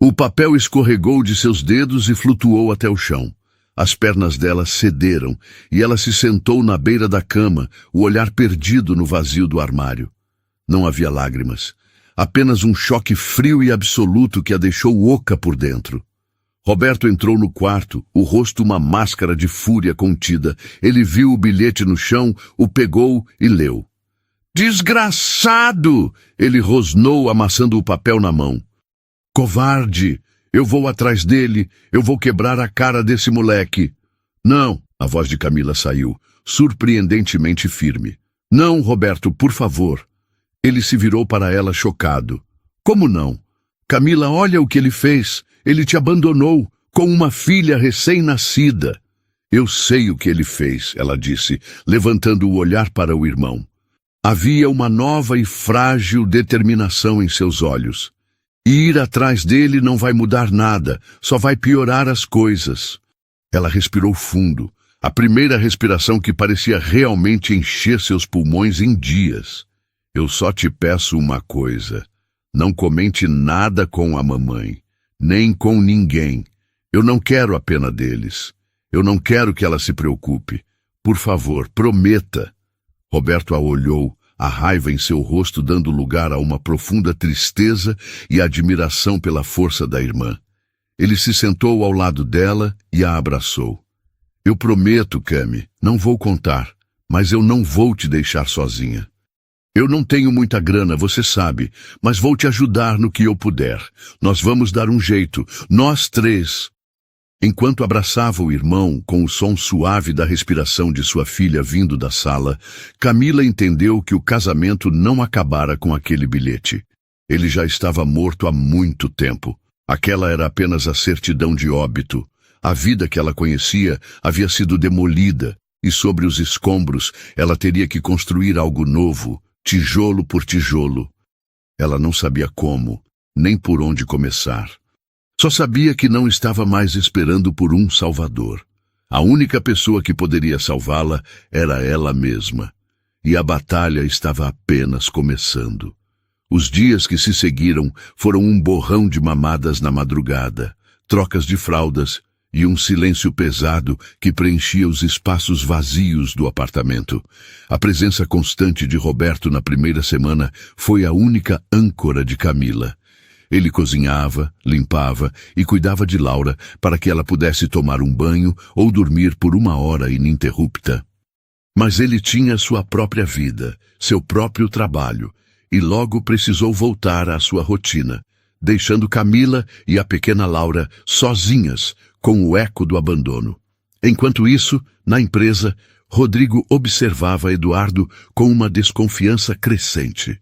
O papel escorregou de seus dedos e flutuou até o chão. As pernas dela cederam e ela se sentou na beira da cama, o olhar perdido no vazio do armário. Não havia lágrimas. Apenas um choque frio e absoluto que a deixou oca por dentro. Roberto entrou no quarto, o rosto uma máscara de fúria contida. Ele viu o bilhete no chão, o pegou e leu. Desgraçado! Ele rosnou, amassando o papel na mão. Covarde! Eu vou atrás dele, eu vou quebrar a cara desse moleque. Não, a voz de Camila saiu, surpreendentemente firme. Não, Roberto, por favor. Ele se virou para ela chocado. Como não? Camila, olha o que ele fez. Ele te abandonou, com uma filha recém-nascida. Eu sei o que ele fez, ela disse, levantando o olhar para o irmão. Havia uma nova e frágil determinação em seus olhos. Ir atrás dele não vai mudar nada, só vai piorar as coisas. Ela respirou fundo, a primeira respiração que parecia realmente encher seus pulmões em dias. Eu só te peço uma coisa. Não comente nada com a mamãe, nem com ninguém. Eu não quero a pena deles. Eu não quero que ela se preocupe. Por favor, prometa. Roberto a olhou, a raiva em seu rosto dando lugar a uma profunda tristeza e admiração pela força da irmã. Ele se sentou ao lado dela e a abraçou. Eu prometo, Cami, não vou contar, mas eu não vou te deixar sozinha. Eu não tenho muita grana, você sabe, mas vou te ajudar no que eu puder. Nós vamos dar um jeito, nós três. Enquanto abraçava o irmão, com o som suave da respiração de sua filha vindo da sala, Camila entendeu que o casamento não acabara com aquele bilhete. Ele já estava morto há muito tempo. Aquela era apenas a certidão de óbito. A vida que ela conhecia havia sido demolida, e sobre os escombros ela teria que construir algo novo, tijolo por tijolo. Ela não sabia como, nem por onde começar. Só sabia que não estava mais esperando por um salvador. A única pessoa que poderia salvá-la era ela mesma. E a batalha estava apenas começando. Os dias que se seguiram foram um borrão de mamadas na madrugada, trocas de fraldas e um silêncio pesado que preenchia os espaços vazios do apartamento. A presença constante de Roberto na primeira semana foi a única âncora de Camila. Ele cozinhava, limpava e cuidava de Laura para que ela pudesse tomar um banho ou dormir por 1 hora ininterrupta. Mas ele tinha sua própria vida, seu próprio trabalho, e logo precisou voltar à sua rotina, deixando Camila e a pequena Laura sozinhas, com o eco do abandono. Enquanto isso, na empresa, Rodrigo observava Eduardo com uma desconfiança crescente.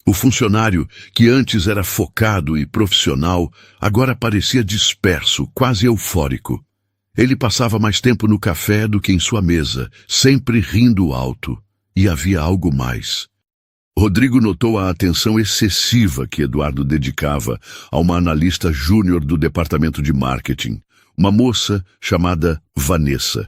O funcionário, que antes era focado e profissional, agora parecia disperso, quase eufórico. Ele passava mais tempo no café do que em sua mesa, sempre rindo alto. E havia algo mais. Rodrigo notou a atenção excessiva que Eduardo dedicava a uma analista júnior do departamento de marketing, uma moça chamada Vanessa.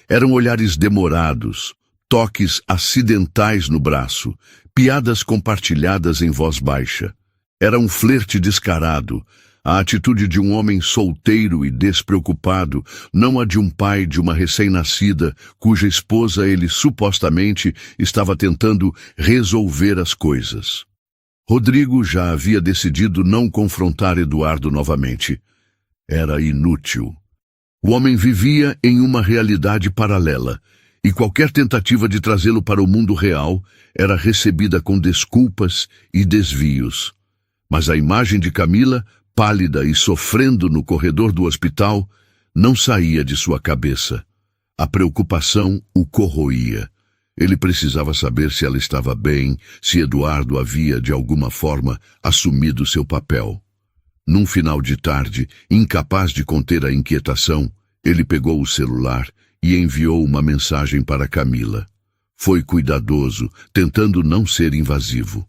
Eram olhares demorados, toques acidentais no braço, piadas compartilhadas em voz baixa. Era um flerte descarado, A atitude de um homem solteiro e despreocupado, não a de um pai de uma recém-nascida, cuja esposa ele supostamente estava tentando resolver as coisas. Rodrigo já havia decidido não confrontar Eduardo novamente. Era inútil. O homem vivia em uma realidade paralela, e qualquer tentativa de trazê-lo para o mundo real era recebida com desculpas e desvios. Mas a imagem de Camila, pálida e sofrendo no corredor do hospital, não saía de sua cabeça. A preocupação o corroía. Ele precisava saber se ela estava bem, se Eduardo havia, de alguma forma, assumido seu papel. Num final de tarde, incapaz de conter a inquietação, ele pegou o celular e enviou uma mensagem para Camila. Foi cuidadoso, tentando não ser invasivo.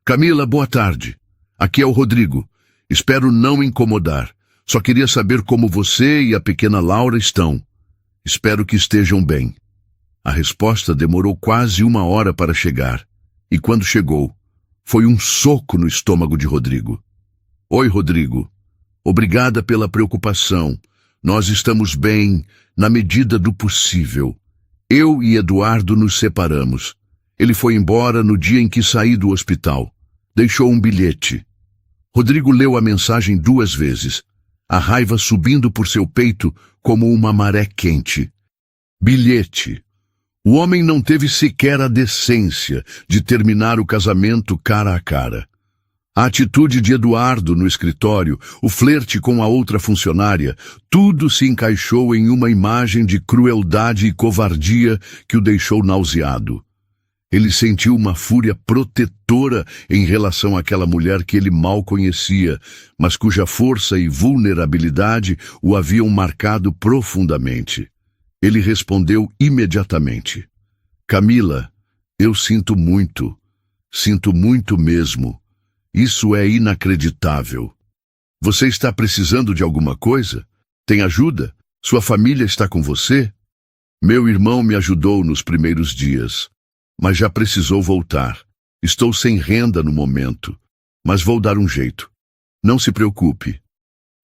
Camila, boa tarde. Aqui é o Rodrigo. Espero não incomodar. Só queria saber como você e a pequena Laura estão. Espero que estejam bem. A resposta demorou quase 1 hora para chegar. E quando chegou, foi um soco no estômago de Rodrigo. Oi, Rodrigo. Obrigada pela preocupação. Nós estamos bem, na medida do possível. Eu e Eduardo nos separamos. Ele foi embora no dia em que saí do hospital. Deixou um bilhete. Rodrigo leu a mensagem 2 vezes, a raiva subindo por seu peito como uma maré quente. Bilhete. O homem não teve sequer a decência de terminar o casamento cara a cara. A atitude de Eduardo no escritório, o flerte com a outra funcionária, tudo se encaixou em uma imagem de crueldade e covardia que o deixou nauseado. Ele sentiu uma fúria protetora em relação àquela mulher que ele mal conhecia, mas cuja força e vulnerabilidade o haviam marcado profundamente. Ele respondeu imediatamente. Camila, eu sinto muito mesmo. Isso é inacreditável. Você está precisando de alguma coisa? Tem ajuda? Sua família está com você? Meu irmão me ajudou nos primeiros dias, mas já precisou voltar. Estou sem renda no momento, mas vou dar um jeito. Não se preocupe.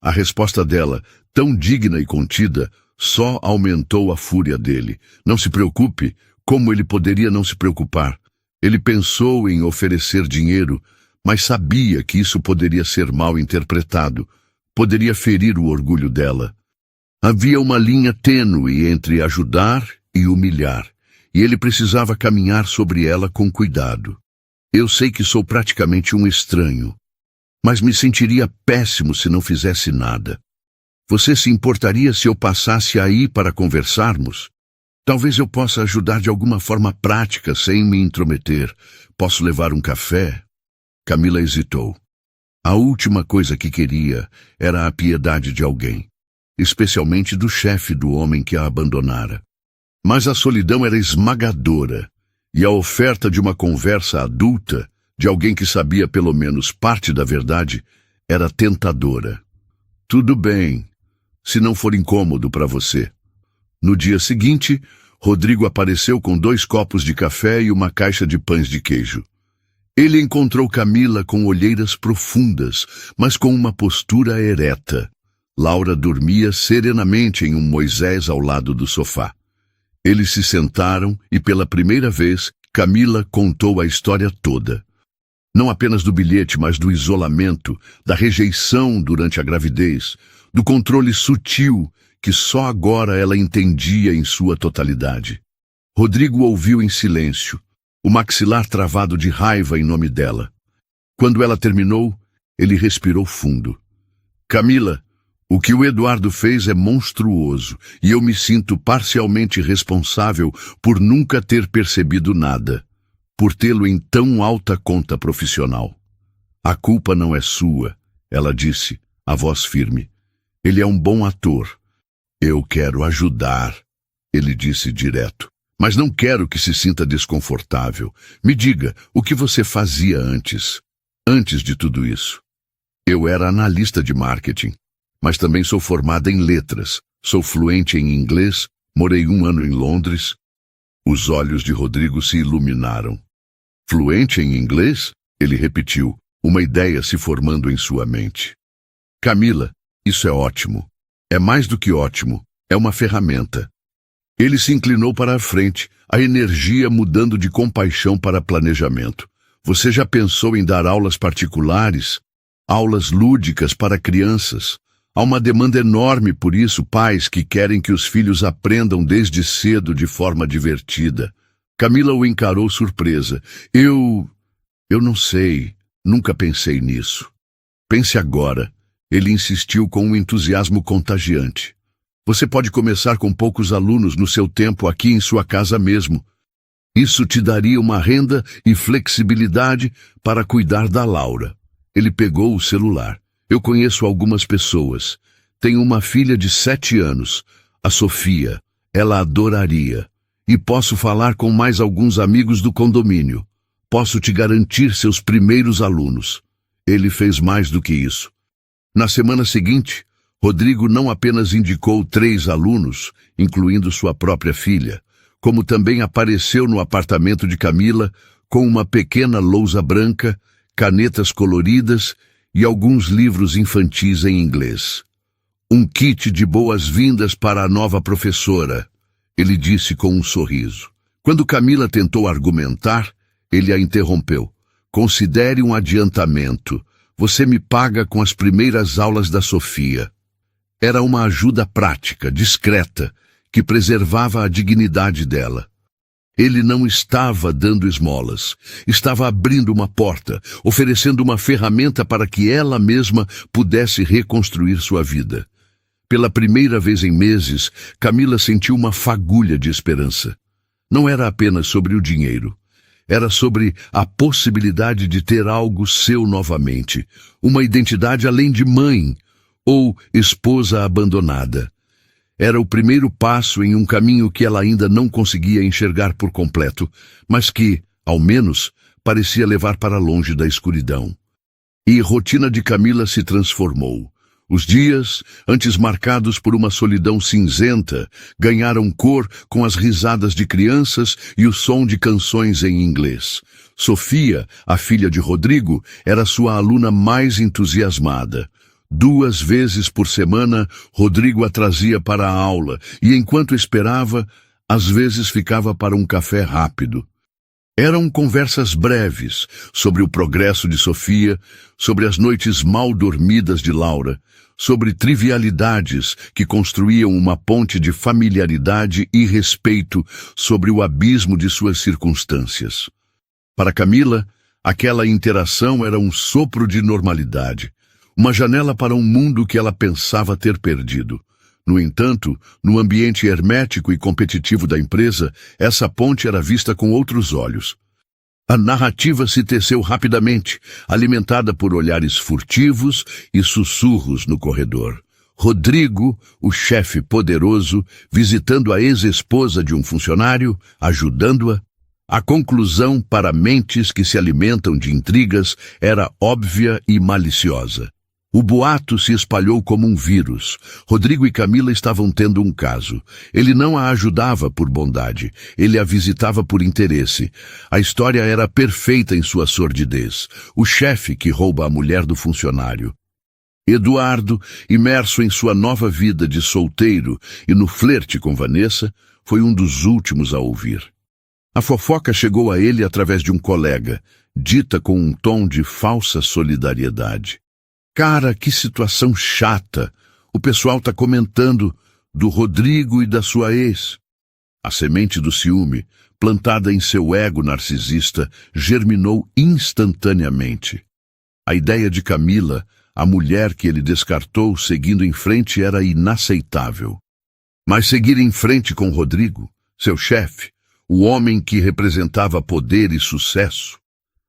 A resposta dela, tão digna e contida, só aumentou a fúria dele. Não se preocupe? Como ele poderia não se preocupar? Ele pensou em oferecer dinheiro, mas sabia que isso poderia ser mal interpretado, poderia ferir o orgulho dela. Havia uma linha tênue entre ajudar e humilhar, e ele precisava caminhar sobre ela com cuidado. Eu sei que sou praticamente um estranho, mas me sentiria péssimo se não fizesse nada. Você se importaria se eu passasse aí para conversarmos? Talvez eu possa ajudar de alguma forma prática, sem me intrometer. Posso levar um café? Camila hesitou. A última coisa que queria era a piedade de alguém, especialmente do chefe do homem que a abandonara. Mas a solidão era esmagadora, e a oferta de uma conversa adulta, de alguém que sabia pelo menos parte da verdade, era tentadora. Tudo bem, se não for incômodo para você. No dia seguinte, Rodrigo apareceu com 2 copos de café e uma caixa de pães de queijo. Ele encontrou Camila com olheiras profundas, mas com uma postura ereta. Laura dormia serenamente em um Moisés ao lado do sofá. Eles se sentaram e, pela primeira vez, Camila contou a história toda. Não apenas do bilhete, mas do isolamento, da rejeição durante a gravidez, do controle sutil que só agora ela entendia em sua totalidade. Rodrigo ouviu em silêncio, o maxilar travado de raiva em nome dela. Quando ela terminou, ele respirou fundo. Camila, o que o Eduardo fez é monstruoso, e eu me sinto parcialmente responsável por nunca ter percebido nada, por tê-lo em tão alta conta profissional. A culpa não é sua, ela disse, a voz firme. Ele é um bom ator. Eu quero ajudar, ele disse direto. Mas não quero que se sinta desconfortável. Me diga, o que você fazia antes de tudo isso? Eu era analista de marketing, mas também sou formada em letras. Sou fluente em inglês, morei 1 ano em Londres. Os olhos de Rodrigo se iluminaram. Fluente em inglês? Ele repetiu, uma ideia se formando em sua mente. Camila, isso é ótimo. É mais do que ótimo. É uma ferramenta. Ele se inclinou para a frente, a energia mudando de compaixão para planejamento. Você já pensou em dar aulas particulares? Aulas lúdicas para crianças? Há uma demanda enorme por isso, pais que querem que os filhos aprendam desde cedo de forma divertida. Camila o encarou surpresa. Eu não sei, nunca pensei nisso. Pense agora. Ele insistiu com um entusiasmo contagiante. Você pode começar com poucos alunos no seu tempo aqui em sua casa mesmo. Isso te daria uma renda e flexibilidade para cuidar da Laura. Ele pegou o celular. Eu conheço algumas pessoas. Tenho uma filha de 7 anos, a Sofia. Ela adoraria. E posso falar com mais alguns amigos do condomínio. Posso te garantir seus primeiros alunos. Ele fez mais do que isso. Na semana seguinte, Rodrigo não apenas indicou 3 alunos, incluindo sua própria filha, como também apareceu no apartamento de Camila com uma pequena lousa branca, canetas coloridas e alguns livros infantis em inglês. Um kit de boas-vindas para a nova professora, ele disse com um sorriso. Quando Camila tentou argumentar, ele a interrompeu. Considere um adiantamento. Você me paga com as primeiras aulas da Sofia. Era uma ajuda prática, discreta, que preservava a dignidade dela. Ele não estava dando esmolas. Estava abrindo uma porta, oferecendo uma ferramenta para que ela mesma pudesse reconstruir sua vida. Pela primeira vez em meses, Camila sentiu uma fagulha de esperança. Não era apenas sobre o dinheiro. Era sobre a possibilidade de ter algo seu novamente, uma identidade além de mãe ou esposa abandonada. Era o primeiro passo em um caminho que ela ainda não conseguia enxergar por completo, mas que, ao menos, parecia levar para longe da escuridão. E a rotina de Camila se transformou. Os dias, antes marcados por uma solidão cinzenta, ganharam cor com as risadas de crianças e o som de canções em inglês. Sofia, a filha de Rodrigo, era sua aluna mais entusiasmada. 2 vezes por semana, Rodrigo a trazia para a aula e, enquanto esperava, às vezes ficava para um café rápido. Eram conversas breves sobre o progresso de Sofia, sobre as noites mal dormidas de Laura, sobre trivialidades que construíam uma ponte de familiaridade e respeito sobre o abismo de suas circunstâncias. Para Camila, aquela interação era um sopro de normalidade, uma janela para um mundo que ela pensava ter perdido. No entanto, no ambiente hermético e competitivo da empresa, essa ponte era vista com outros olhos. A narrativa se teceu rapidamente, alimentada por olhares furtivos e sussurros no corredor. Rodrigo, o chefe poderoso, visitando a ex-esposa de um funcionário, ajudando-a. A conclusão para mentes que se alimentam de intrigas era óbvia e maliciosa. O boato se espalhou como um vírus. Rodrigo e Camila estavam tendo um caso. Ele não a ajudava por bondade, ele a visitava por interesse. A história era perfeita em sua sordidez. O chefe que rouba a mulher do funcionário. Eduardo, imerso em sua nova vida de solteiro e no flerte com Vanessa, foi um dos últimos a ouvir. A fofoca chegou a ele através de um colega, dita com um tom de falsa solidariedade. Cara, que situação chata. O pessoal tá comentando do Rodrigo e da sua ex. A semente do ciúme, plantada em seu ego narcisista, germinou instantaneamente. A ideia de Camila, a mulher que ele descartou seguindo em frente, era inaceitável. Mas seguir em frente com Rodrigo, seu chefe, o homem que representava poder e sucesso,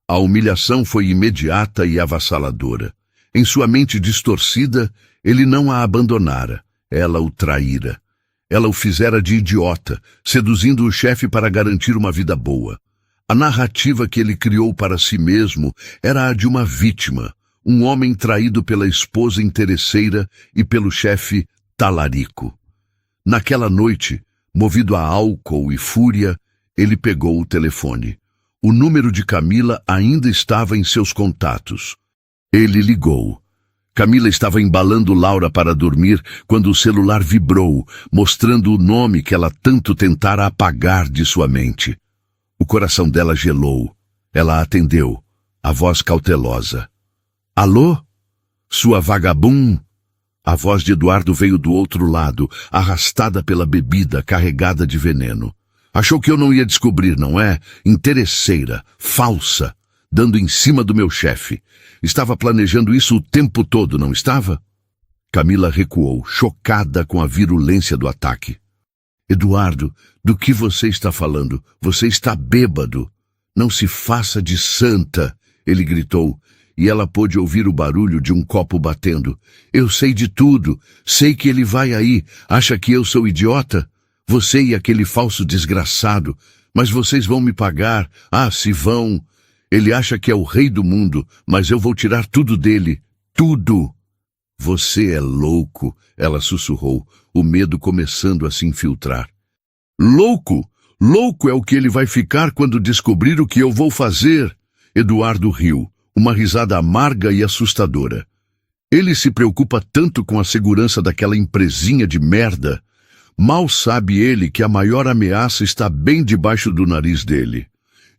a humilhação foi imediata e avassaladora. Em sua mente distorcida, ele não a abandonara, ela o traíra. Ela o fizera de idiota, seduzindo o chefe para garantir uma vida boa. A narrativa que ele criou para si mesmo era a de uma vítima, um homem traído pela esposa interesseira e pelo chefe talarico. Naquela noite, movido a álcool e fúria, ele pegou o telefone. O número de Camila ainda estava em seus contatos. Ele ligou. Camila estava embalando Laura para dormir quando o celular vibrou, mostrando o nome que ela tanto tentara apagar de sua mente. O coração dela gelou. Ela atendeu, a voz cautelosa. Alô? Sua vagabum? A voz de Eduardo veio do outro lado, arrastada pela bebida carregada de veneno. Achou que eu não ia descobrir, não é? Interesseira, falsa, dando em cima do meu chefe. Estava planejando isso o tempo todo, não estava? Camila recuou, chocada com a virulência do ataque. Eduardo, do que você está falando? Você está bêbado. Não se faça de santa, ele gritou, e ela pôde ouvir o barulho de um copo batendo. Eu sei de tudo, sei que ele vai aí. Acha que eu sou idiota? Você e aquele falso desgraçado. Mas vocês vão me pagar. Ah, se vão. Ele acha que é o rei do mundo, mas eu vou tirar tudo dele. Tudo. Você é louco, ela sussurrou, o medo começando a se infiltrar. Louco? Louco é o que ele vai ficar quando descobrir o que eu vou fazer. Eduardo riu, uma risada amarga e assustadora. Ele se preocupa tanto com a segurança daquela empresinha de merda. Mal sabe ele que a maior ameaça está bem debaixo do nariz dele.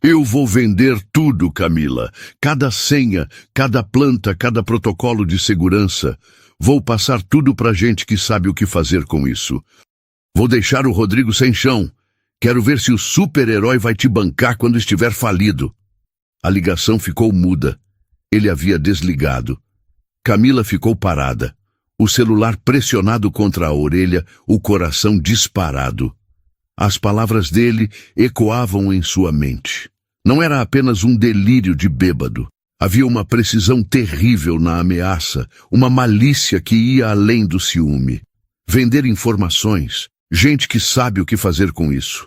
Eu vou vender tudo, Camila. Cada senha, cada planta, cada protocolo de segurança. Vou passar tudo pra gente que sabe o que fazer com isso. Vou deixar o Rodrigo sem chão. Quero ver se o super-herói vai te bancar quando estiver falido. A ligação ficou muda. Ele havia desligado. Camila ficou parada. O celular pressionado contra a orelha, o coração disparado. As palavras dele ecoavam em sua mente. Não era apenas um delírio de bêbado. Havia uma precisão terrível na ameaça, uma malícia que ia além do ciúme. Vender informações, gente que sabe o que fazer com isso.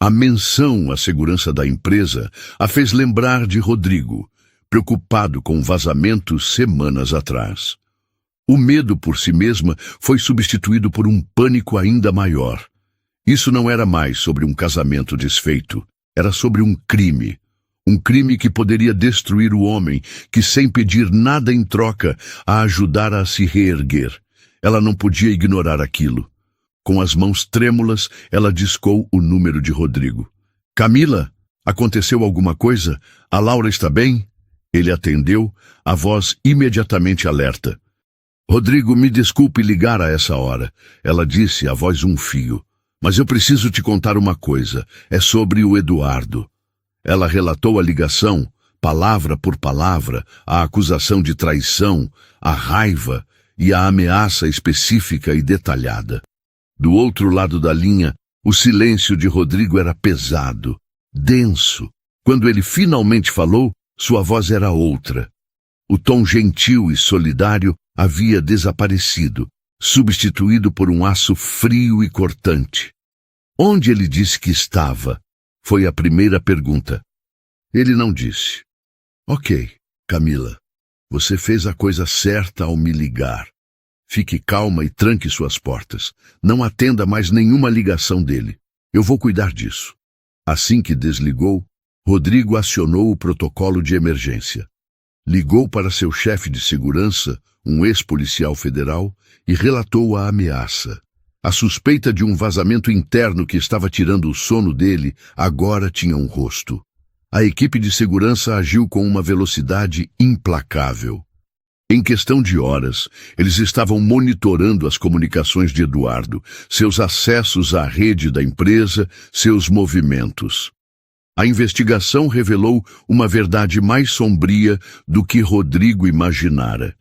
A menção à segurança da empresa a fez lembrar de Rodrigo, preocupado com vazamentos semanas atrás. O medo por si mesma foi substituído por um pânico ainda maior. Isso não era mais sobre um casamento desfeito. Era sobre um crime que poderia destruir o homem, que sem pedir nada em troca, a ajudara a se reerguer. Ela não podia ignorar aquilo. Com as mãos trêmulas, ela discou o número de Rodrigo. Camila, aconteceu alguma coisa? A Laura está bem? Ele atendeu, a voz imediatamente alerta. Rodrigo, me desculpe ligar a essa hora, ela disse, a voz um fio. Mas eu preciso te contar uma coisa. É sobre o Eduardo. Ela relatou a ligação, palavra por palavra, a acusação de traição, a raiva e a ameaça específica e detalhada. Do outro lado da linha, o silêncio de Rodrigo era pesado, denso. Quando ele finalmente falou, sua voz era outra. O tom gentil e solidário havia desaparecido, substituído por um aço frio e cortante. Onde ele disse que estava? Foi a primeira pergunta. Ele não disse. Ok, Camila, você fez a coisa certa ao me ligar. Fique calma e tranque suas portas. Não atenda mais nenhuma ligação dele. Eu vou cuidar disso. Assim que desligou, Rodrigo acionou o protocolo de emergência. Ligou para seu chefe de segurança, um ex-policial federal, e relatou a ameaça. A suspeita de um vazamento interno que estava tirando o sono dele agora tinha um rosto. A equipe de segurança agiu com uma velocidade implacável. Em questão de horas, eles estavam monitorando as comunicações de Eduardo, seus acessos à rede da empresa, seus movimentos. A investigação revelou uma verdade mais sombria do que Rodrigo imaginara.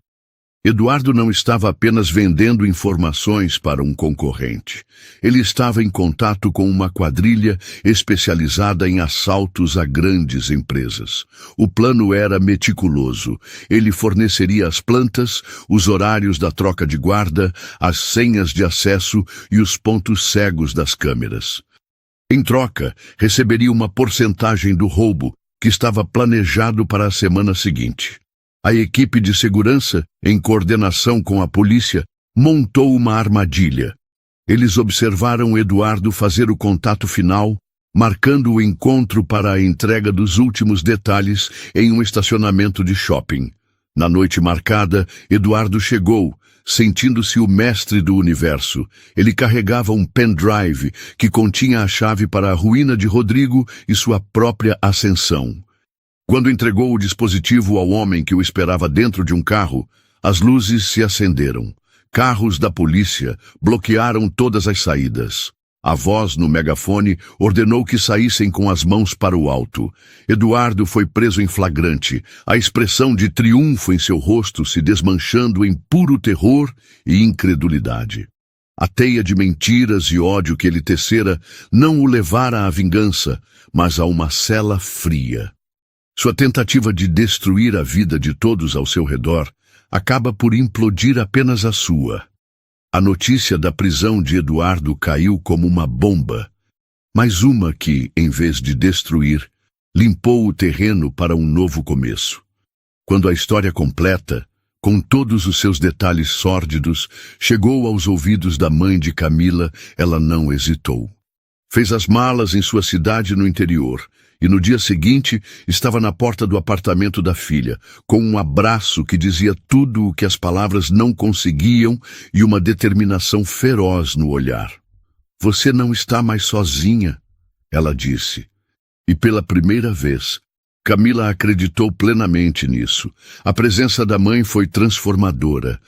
Eduardo não estava apenas vendendo informações para um concorrente. Ele estava em contato com uma quadrilha especializada em assaltos a grandes empresas. O plano era meticuloso. Ele forneceria as plantas, os horários da troca de guarda, as senhas de acesso e os pontos cegos das câmeras. Em troca, receberia uma porcentagem do roubo que estava planejado para a semana seguinte. A equipe de segurança, em coordenação com a polícia, montou uma armadilha. Eles observaram Eduardo fazer o contato final, marcando o encontro para a entrega dos últimos detalhes em um estacionamento de shopping. Na noite marcada, Eduardo chegou, sentindo-se o mestre do universo. Ele carregava um pendrive que continha a chave para a ruína de Rodrigo e sua própria ascensão. Quando entregou o dispositivo ao homem que o esperava dentro de um carro, as luzes se acenderam. Carros da polícia bloquearam todas as saídas. A voz no megafone ordenou que saíssem com as mãos para o alto. Eduardo foi preso em flagrante, a expressão de triunfo em seu rosto se desmanchando em puro terror e incredulidade. A teia de mentiras e ódio que ele tecera não o levara à vingança, mas a uma cela fria. Sua tentativa de destruir a vida de todos ao seu redor acaba por implodir apenas a sua. A notícia da prisão de Eduardo caiu como uma bomba, mas uma que, em vez de destruir, limpou o terreno para um novo começo. Quando a história completa, com todos os seus detalhes sórdidos, chegou aos ouvidos da mãe de Camila, ela não hesitou. Fez as malas em sua cidade no interior, e no dia seguinte estava na porta do apartamento da filha, com um abraço que dizia tudo o que as palavras não conseguiam e uma determinação feroz no olhar. "Você não está mais sozinha", ela disse. E pela primeira vez, Camila acreditou plenamente nisso. A presença da mãe foi transformadora.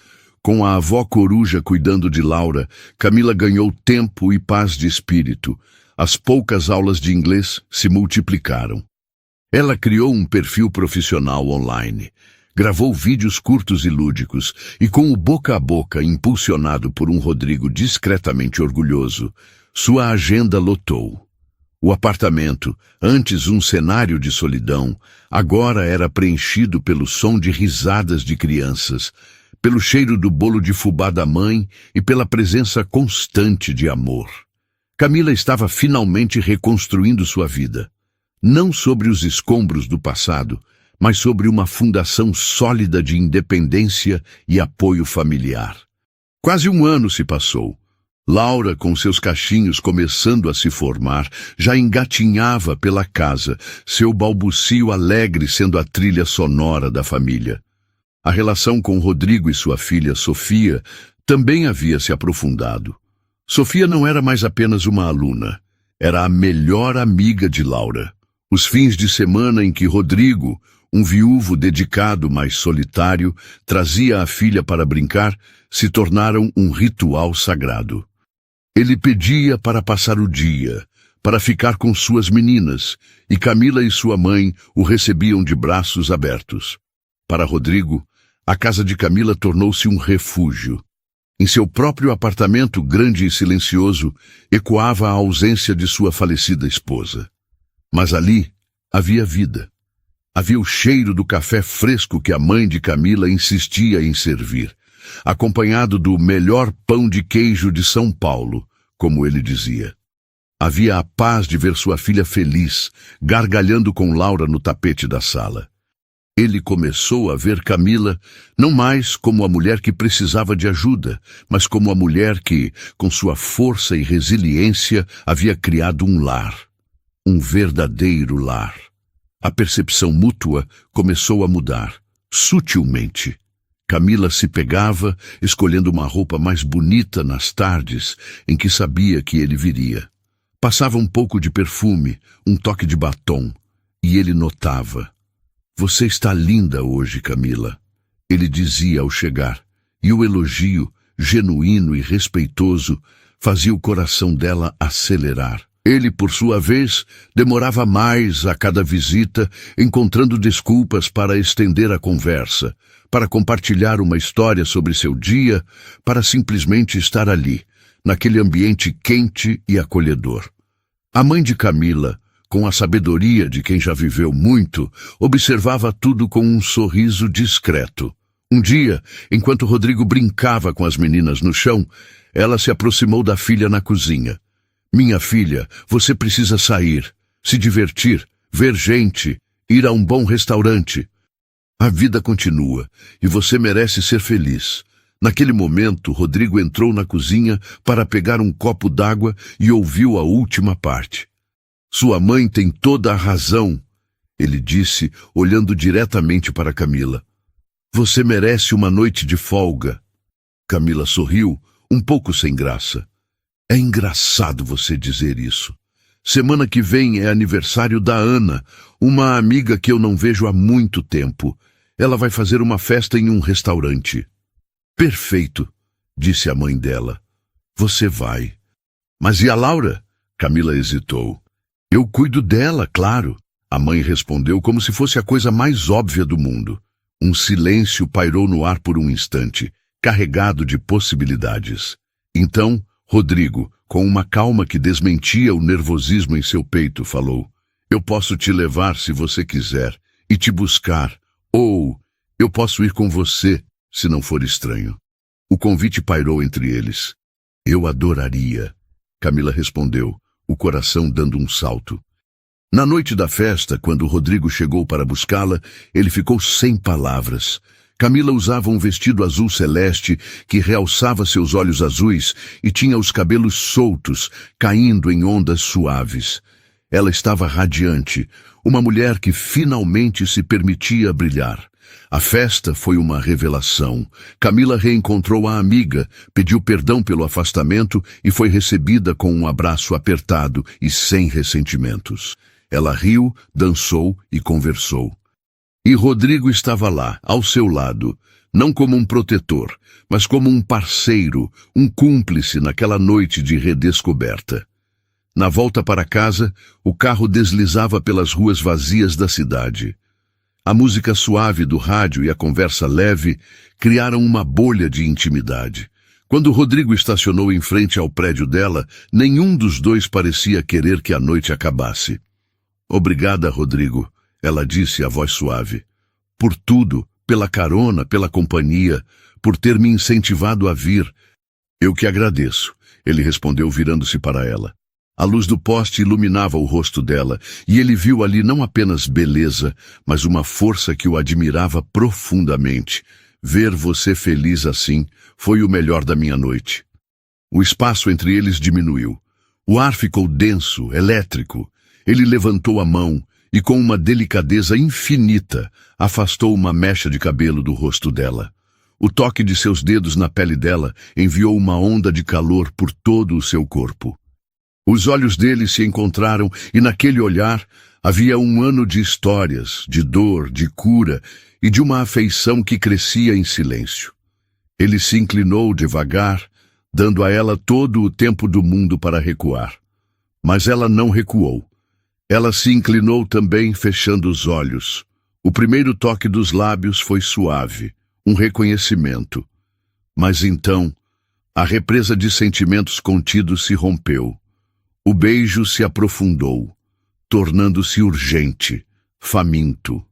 Com a avó coruja cuidando de Laura, Camila ganhou tempo e paz de espírito. As poucas aulas de inglês se multiplicaram. Ela criou um perfil profissional online, gravou vídeos curtos e lúdicos, e com o boca a boca impulsionado por um Rodrigo discretamente orgulhoso, sua agenda lotou. O apartamento, antes um cenário de solidão, agora era preenchido pelo som de risadas de crianças, pelo cheiro do bolo de fubá da mãe e pela presença constante de amor. Camila estava finalmente reconstruindo sua vida, não sobre os escombros do passado, mas sobre uma fundação sólida de independência e apoio familiar. Quase um ano se passou. Laura, com seus cachinhos começando a se formar, já engatinhava pela casa, seu balbucio alegre sendo a trilha sonora da família. A relação com Rodrigo e sua filha Sofia também havia se aprofundado. Sofia não era mais apenas uma aluna, era a melhor amiga de Laura. Os fins de semana em que Rodrigo, um viúvo dedicado mas solitário, trazia a filha para brincar, se tornaram um ritual sagrado. Ele pedia para passar o dia, para ficar com suas meninas, e Camila e sua mãe o recebiam de braços abertos. Para Rodrigo, a casa de Camila tornou-se um refúgio. Em seu próprio apartamento, grande e silencioso, ecoava a ausência de sua falecida esposa. Mas ali havia vida. Havia o cheiro do café fresco que a mãe de Camila insistia em servir, acompanhado do melhor pão de queijo de São Paulo, como ele dizia. Havia a paz de ver sua filha feliz, gargalhando com Laura no tapete da sala. Ele começou a ver Camila não mais como a mulher que precisava de ajuda, mas como a mulher que, com sua força e resiliência, havia criado um lar. Um verdadeiro lar. A percepção mútua começou a mudar, sutilmente. Camila se pegava, escolhendo uma roupa mais bonita nas tardes em que sabia que ele viria. Passava um pouco de perfume, um toque de batom, e ele notava. "Você está linda hoje, Camila", ele dizia ao chegar, e o elogio, genuíno e respeitoso, fazia o coração dela acelerar. Ele, por sua vez, demorava mais a cada visita, encontrando desculpas para estender a conversa, para compartilhar uma história sobre seu dia, para simplesmente estar ali, naquele ambiente quente e acolhedor. A mãe de Camila, com a sabedoria de quem já viveu muito, observava tudo com um sorriso discreto. Um dia, enquanto Rodrigo brincava com as meninas no chão, ela se aproximou da filha na cozinha. "Minha filha, você precisa sair, se divertir, ver gente, ir a um bom restaurante. A vida continua e você merece ser feliz." Naquele momento, Rodrigo entrou na cozinha para pegar um copo d'água e ouviu a última parte. "Sua mãe tem toda a razão", ele disse, olhando diretamente para Camila. Você merece uma noite de folga. Camila sorriu, um pouco sem graça. É engraçado você dizer isso. Semana que vem é aniversário da Ana, uma amiga que eu não vejo há muito tempo. Ela vai fazer uma festa em um restaurante. Perfeito, disse a mãe dela. Você vai. Mas e a Laura? Camila hesitou. Eu cuido dela, claro. A mãe respondeu como se fosse a coisa mais óbvia do mundo. Um silêncio pairou no ar por um instante, carregado de possibilidades. Então, Rodrigo, com uma calma que desmentia o nervosismo em seu peito, falou: Eu posso te levar se você quiser, e te buscar, ou eu posso ir com você, se não for estranho. O convite pairou entre eles. Eu adoraria, Camila respondeu, o coração dando um salto. Na noite da festa, quando Rodrigo chegou para buscá-la, ele ficou sem palavras. Camila usava um vestido azul celeste que realçava seus olhos azuis e tinha os cabelos soltos, caindo em ondas suaves. Ela estava radiante, uma mulher que finalmente se permitia brilhar. A festa foi uma revelação. Camila reencontrou a amiga, pediu perdão pelo afastamento e foi recebida com um abraço apertado e sem ressentimentos. Ela riu, dançou e conversou. E Rodrigo estava lá, ao seu lado, não como um protetor, mas como um parceiro, um cúmplice naquela noite de redescoberta. Na volta para casa, o carro deslizava pelas ruas vazias da cidade. A música suave do rádio e a conversa leve criaram uma bolha de intimidade. Quando Rodrigo estacionou em frente ao prédio dela, nenhum dos dois parecia querer que a noite acabasse. Obrigada, Rodrigo, ela disse a voz suave. Por tudo, pela carona, pela companhia, por ter me incentivado a vir. Eu que agradeço, ele respondeu virando-se para ela. A luz do poste iluminava o rosto dela, e ele viu ali não apenas beleza, mas uma força que o admirava profundamente. Ver você feliz assim foi o melhor da minha noite. O espaço entre eles diminuiu. O ar ficou denso, elétrico. Ele levantou a mão e, com uma delicadeza infinita, afastou uma mecha de cabelo do rosto dela. O toque de seus dedos na pele dela enviou uma onda de calor por todo o seu corpo. Os olhos dele se encontraram e naquele olhar havia um ano de histórias, de dor, de cura e de uma afeição que crescia em silêncio. Ele se inclinou devagar, dando a ela todo o tempo do mundo para recuar. Mas ela não recuou. Ela se inclinou também, fechando os olhos. O primeiro toque dos lábios foi suave, um reconhecimento. Mas então, a represa de sentimentos contidos se rompeu. O beijo se aprofundou, tornando-se urgente, faminto.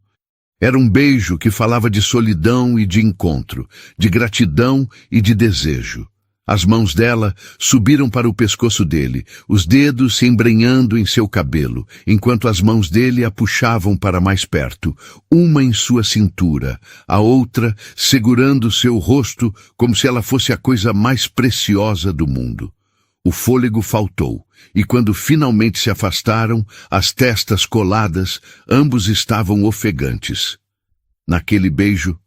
Era um beijo que falava de solidão e de encontro, de gratidão e de desejo. As mãos dela subiram para o pescoço dele, os dedos se embrenhando em seu cabelo, enquanto as mãos dele a puxavam para mais perto, uma em sua cintura, a outra segurando seu rosto como se ela fosse a coisa mais preciosa do mundo. O fôlego faltou, e quando finalmente se afastaram, as testas coladas, ambos estavam ofegantes. Naquele beijo,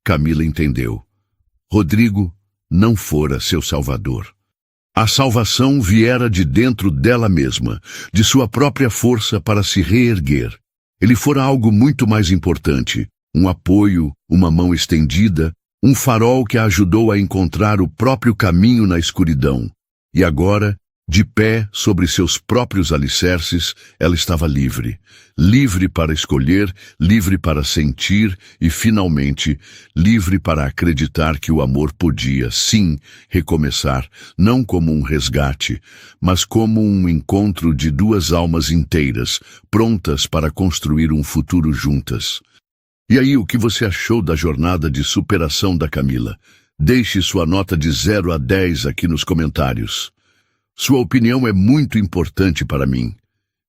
Camila entendeu. Rodrigo não fora seu salvador. A salvação viera de dentro dela mesma, de sua própria força para se reerguer. Ele fora algo muito mais importante, um apoio, uma mão estendida, um farol que a ajudou a encontrar o próprio caminho na escuridão. E agora, de pé sobre seus próprios alicerces, ela estava livre. Livre para escolher, livre para sentir e, finalmente, livre para acreditar que o amor podia, sim, recomeçar, não como um resgate, mas como um encontro de duas almas inteiras, prontas para construir um futuro juntas. E aí, o que você achou da jornada de superação da Camila? Deixe sua nota de 0 a 10 aqui nos comentários. Sua opinião é muito importante para mim.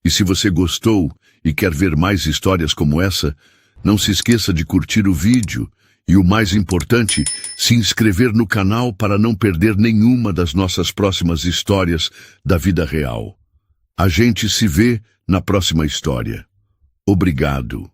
E se você gostou e quer ver mais histórias como essa, não se esqueça de curtir o vídeo e, o mais importante, se inscrever no canal para não perder nenhuma das nossas próximas histórias da vida real. A gente se vê na próxima história. Obrigado.